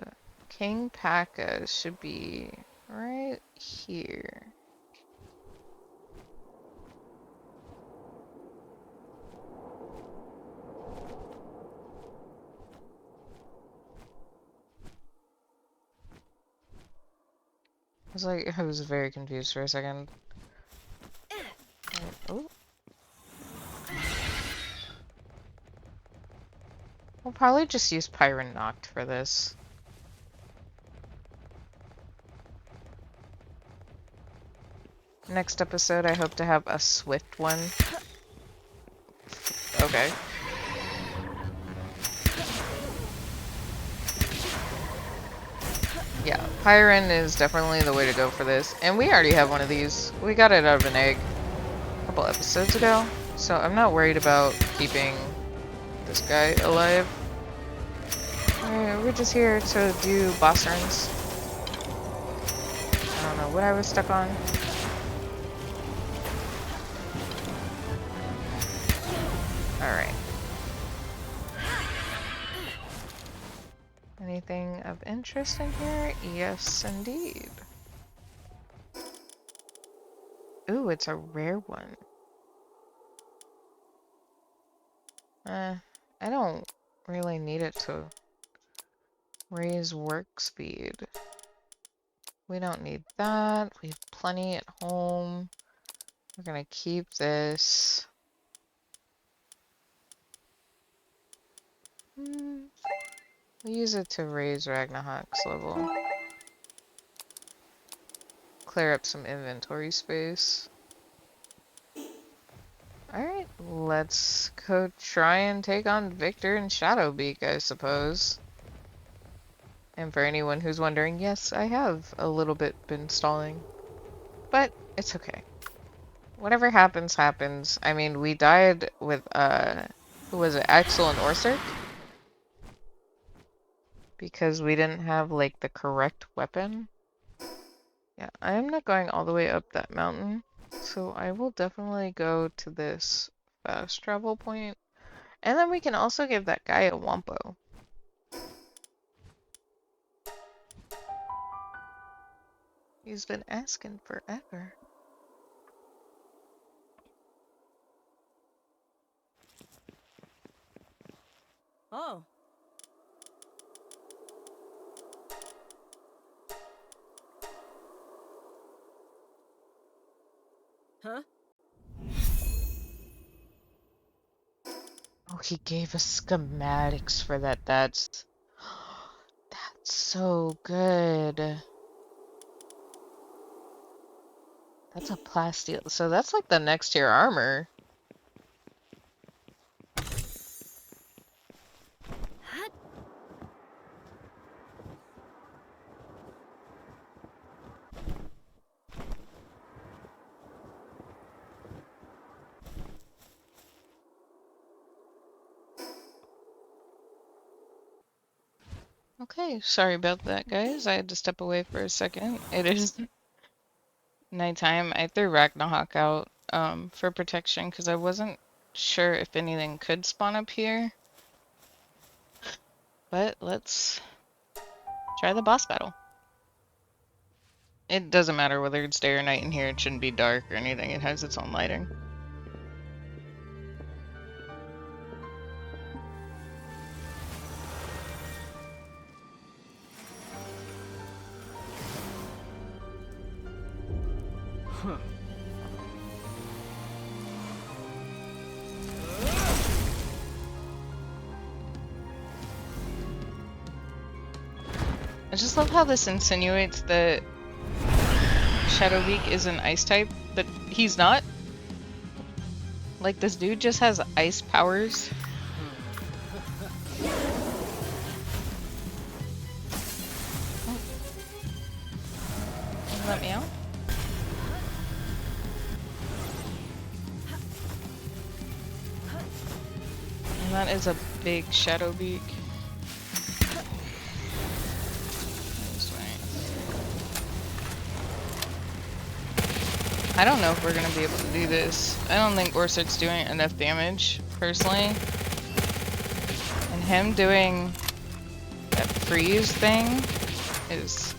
King P.A.K.A. should be right here. I was very confused for a second. Oh. We'll probably just use Pyron Noct for this. Next episode, I hope to have a swift one. Okay. Yeah, Pyron is definitely the way to go for this. And we already have one of these. We got it out of an egg a couple episodes ago. So I'm not worried about keeping this guy alive. Alright, we're just here to do boss runs. I don't know what I was stuck on. Alright. Anything of interest in here? Yes, indeed. Ooh, it's a rare one. I don't really need it to raise work speed. We don't need that. We have plenty at home. We're gonna keep this. We'll use it to raise Ragnarok's level. Clear up some inventory space. Alright, let's go try and take on Victor and Shadowbeak, I suppose. And for anyone who's wondering, yes, I have a little bit been stalling. But it's okay. Whatever happens, happens. I mean, we died with, who was it, Axel and Orsic? Because we didn't have, like, the correct weapon. Yeah, I'm not going all the way up that mountain. So I will definitely go to this fast travel point. And then we can also give that guy a Wampo. He's been asking forever. Oh. Huh? Oh, he gave us schematics for that. That's so good. That's a plasteel. So that's like the next tier armor. Okay, sorry about that, guys. I had to step away for a second. It is nighttime. I threw Ragnarok out for protection because I wasn't sure if anything could spawn up here. But let's try the boss battle. It doesn't matter whether it's day or night in here. It shouldn't be dark or anything. It has its own lighting. Huh. I just love how this insinuates that Shadowbeak is an ice type, but he's not. Like, this dude just has ice powers. Oh. Let me out. And that is a big Shadowbeak. I don't know if we're gonna be able to do this. I don't think Orsic's doing enough damage, personally. And him doing that freeze thing is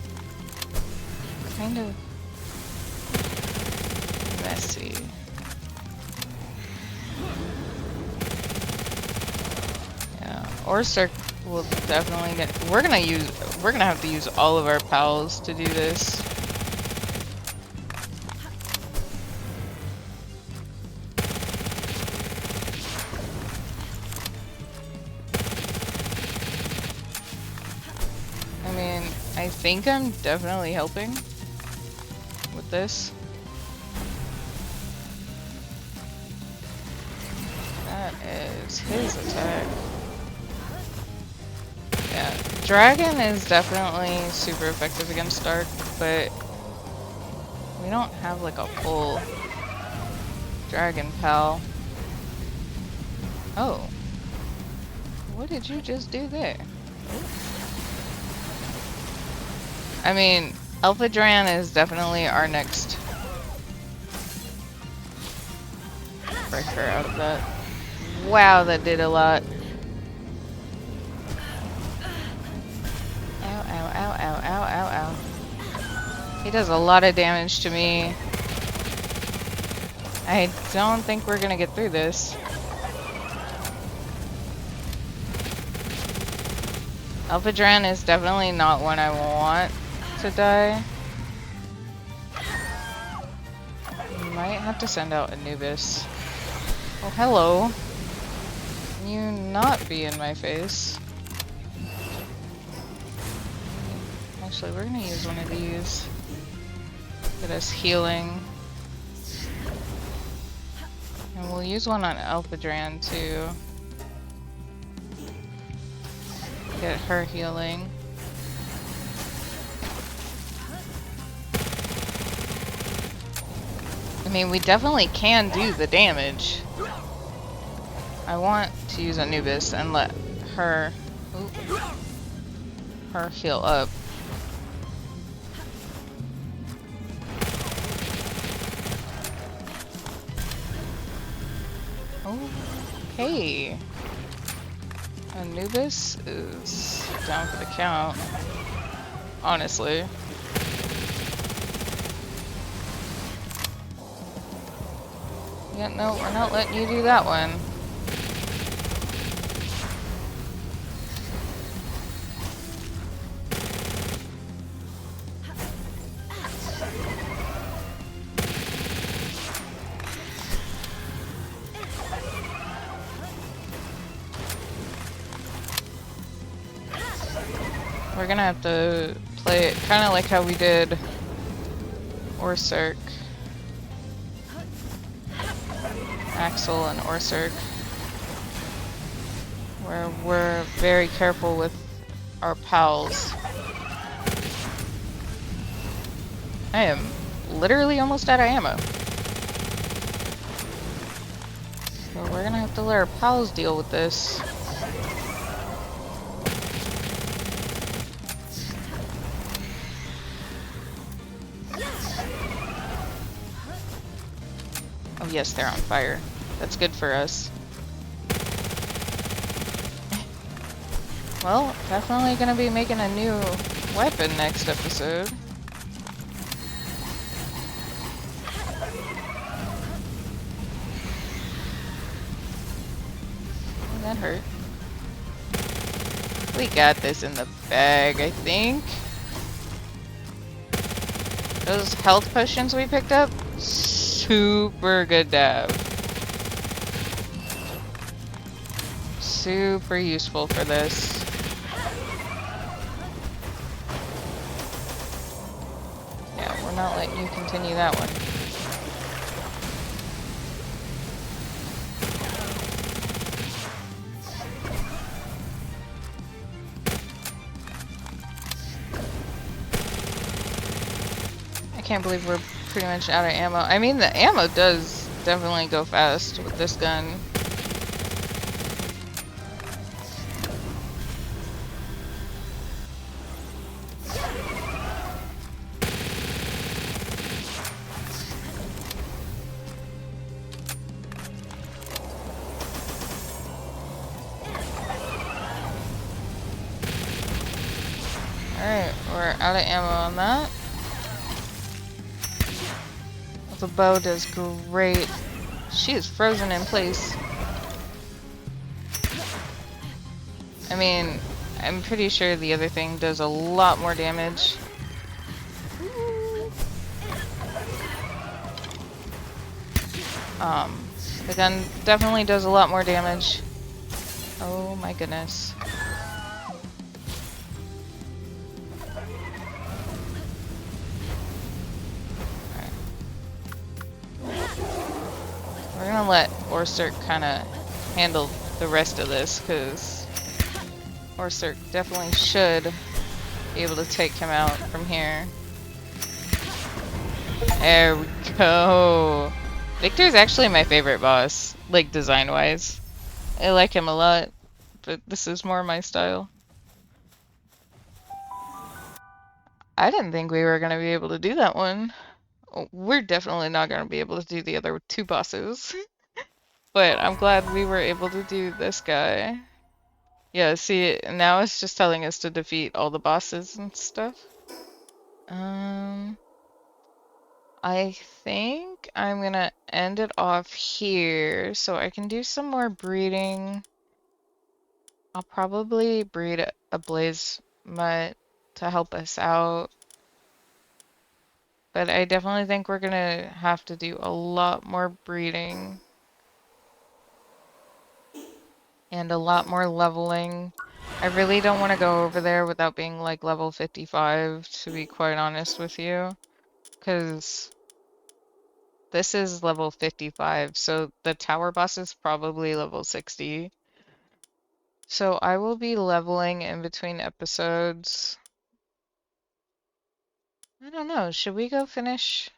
kind of messy. Yeah, Orsic will definitely get. We're gonna have to use all of our pals to do this. I think I'm definitely helping with this. That is his attack. Yeah, Dragon is definitely super effective against Dark, but we don't have like a full Dragon pal. Oh. What did you just do there? I mean, Alpha Dran is definitely our next breaker out of that. Wow, that did a lot. Ow, ow, ow, ow, ow, ow, ow. He does a lot of damage to me. I don't think we're gonna get through this. Alpha Dran is definitely not one I want to die. Might have to send out Anubis. Oh, hello. Can you not be in my face? Actually, we're gonna use one of these. Get us healing. And we'll use one on Alphadran too. Get her healing. I mean, we definitely can do the damage. I want to use Anubis and let her, her heal up. Okay. Anubis is down for the count. Honestly. Yeah, no, we're not letting you do that one. We're gonna have to play it kind of like how we did Orsurk. Axel and Orsurk. Where we're very careful with our pals. I am literally almost out of ammo. So we're gonna have to let our pals deal with this. Oh yes, they're on fire. That's good for us. Well, definitely gonna be making a new weapon next episode. Oh, that hurt. We got this in the bag, I think. Those health potions we picked up, super good to have. Super useful for this. Yeah, we're not letting you continue that one. I can't believe we're pretty much out of ammo. I mean, the ammo does definitely go fast with this gun. Alright, we're out of ammo on that. The bow does great. She is frozen in place. I mean, I'm pretty sure the other thing does a lot more damage. The gun definitely does a lot more damage. Oh my goodness. We're gonna let Orsurk kind of handle the rest of this, because Orsurk definitely should be able to take him out from here. There we go. Victor's actually my favorite boss, like design-wise. I like him a lot, but this is more my style. I didn't think we were gonna be able to do that one. We're definitely not gonna be able to do the other two bosses. But I'm glad we were able to do this guy. Yeah, see, now it's just telling us to defeat all the bosses and stuff. I think I'm gonna end it off here so I can do some more breeding. I'll probably breed a blaze mutt to help us out. But I definitely think we're gonna have to do a lot more breeding and a lot more leveling. I really don't want to go over there without being like level 55, to be quite honest with you, because this is level 55, so the tower boss is probably level 60. So I will be leveling in between episodes. I don't know, should we go finish?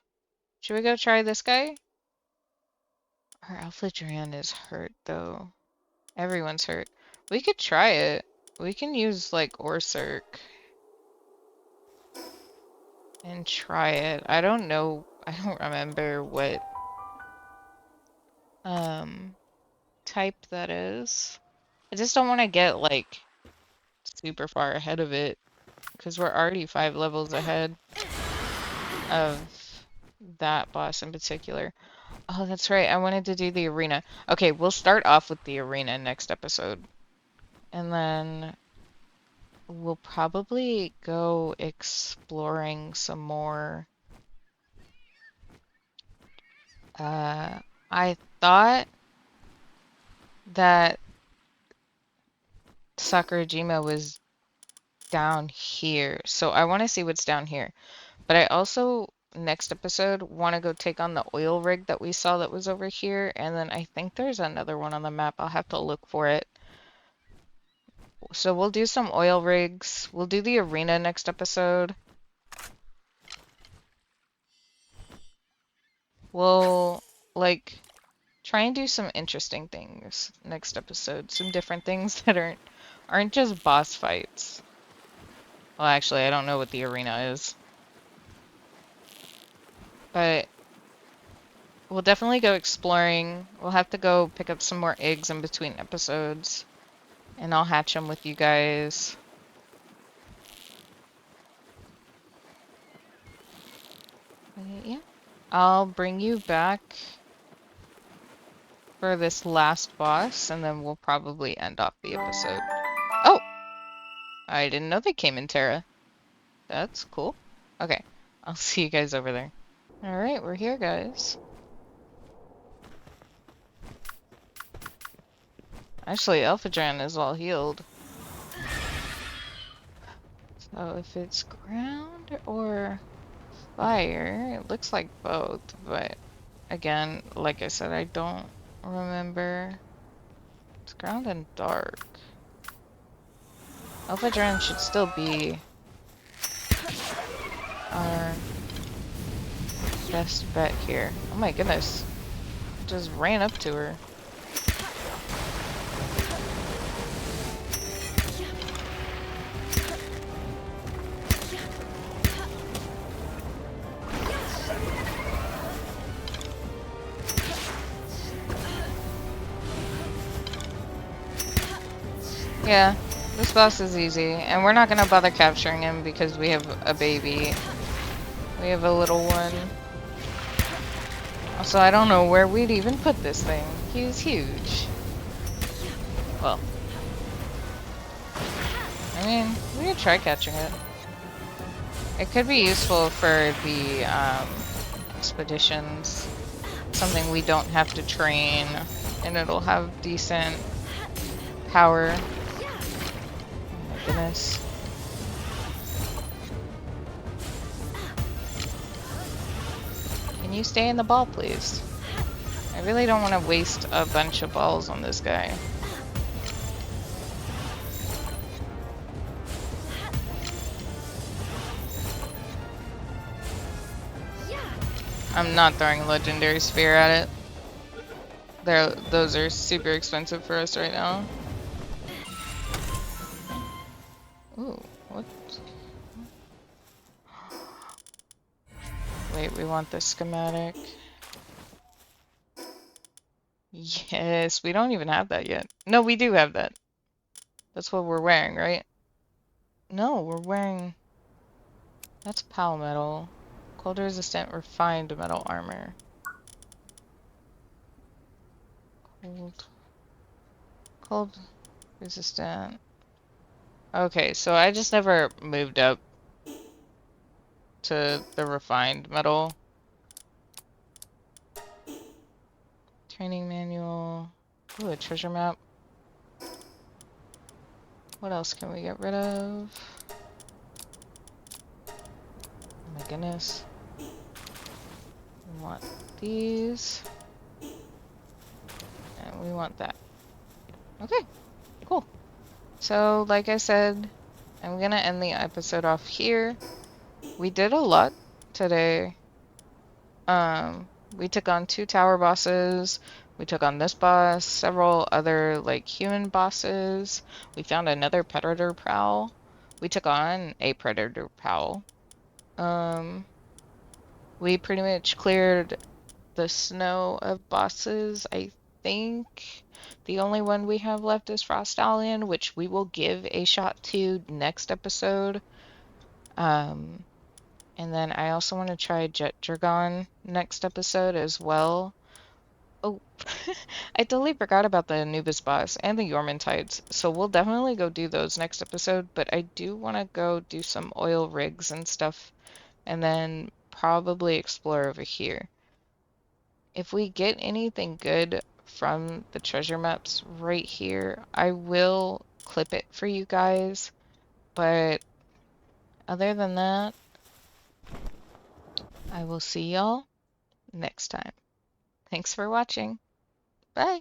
Should we go try this guy? Our Alpha Duran is hurt though. Everyone's hurt. We could try it. We can use like Orsurk and try it. I don't know. I don't remember what um type that is. I just don't want to get like super far ahead of it because we're already 5 levels ahead of that boss in particular. Oh, that's right. I wanted to do the arena. Okay, we'll start off with the arena next episode. And then we'll probably go exploring some more. Uh, I thought that Sakurajima was down here, so I want to see what's down here. But I also, next episode, want to go take on the oil rig that we saw that was over here, and then I think there's another one on the map. I'll have to look for it. So we'll do some oil rigs. We'll do the arena next episode. We'll, like, try and do some interesting things next episode. Some different things that aren't just boss fights. Well, actually, I don't know what the arena is. But we'll definitely go exploring. We'll have to go pick up some more eggs in between episodes. And I'll hatch them with you guys. Yeah. I'll bring you back for this last boss, and then we'll probably end off the episode. Oh! I didn't know they came in Terra. That's cool. Okay. I'll see you guys over there. Alright, we're here, guys. Actually, Elphadran is all healed. So if it's ground or fire, it looks like both, but again, like I said, I don't remember. It's ground and dark. Elphadran should still be our best bet here. Oh my goodness. Just ran up to her. Yeah, this boss is easy, and we're not gonna bother capturing him because we have a baby. We have a little one. Also, I don't know where we'd even put this thing. He's huge. Well, I mean, we could try catching it. It could be useful for the expeditions. Something we don't have to train, and it'll have decent power. Oh my goodness. Can you stay in the ball, please? I really don't want to waste a bunch of balls on this guy. I'm not throwing a legendary sphere at it. Those are super expensive for us right now. Ooh, what? Wait, we want the schematic. Yes, we don't even have that yet. No, we do have that. That's what we're wearing, right? No, we're wearing... That's pal metal. Cold resistant refined metal armor. Cold resistant. Okay, so I just never moved up to the refined metal. Training manual. Ooh, a treasure map. What else can we get rid of? Oh my goodness. We want these. And we want that. Okay, cool. So, like I said, I'm gonna end the episode off here. We did a lot today. We took on 2 tower bosses. We took on this boss, several other like human bosses. We found another predator prowl. We took on a predator prowl. Um, we pretty much cleared the snow of bosses. I think the only one we have left is Frost Stallion, which we will give a shot to next episode. Um, and then I also want to try Jet Dragon next episode as well. Oh, I totally forgot about the Anubis boss and the Yormantides, so we'll definitely go do those next episode, but I do want to go do some oil rigs and stuff, and then probably explore over here. If we get anything good from the treasure maps right here, I will clip it for you guys, but other than that, I will see y'all next time. Thanks for watching. Bye!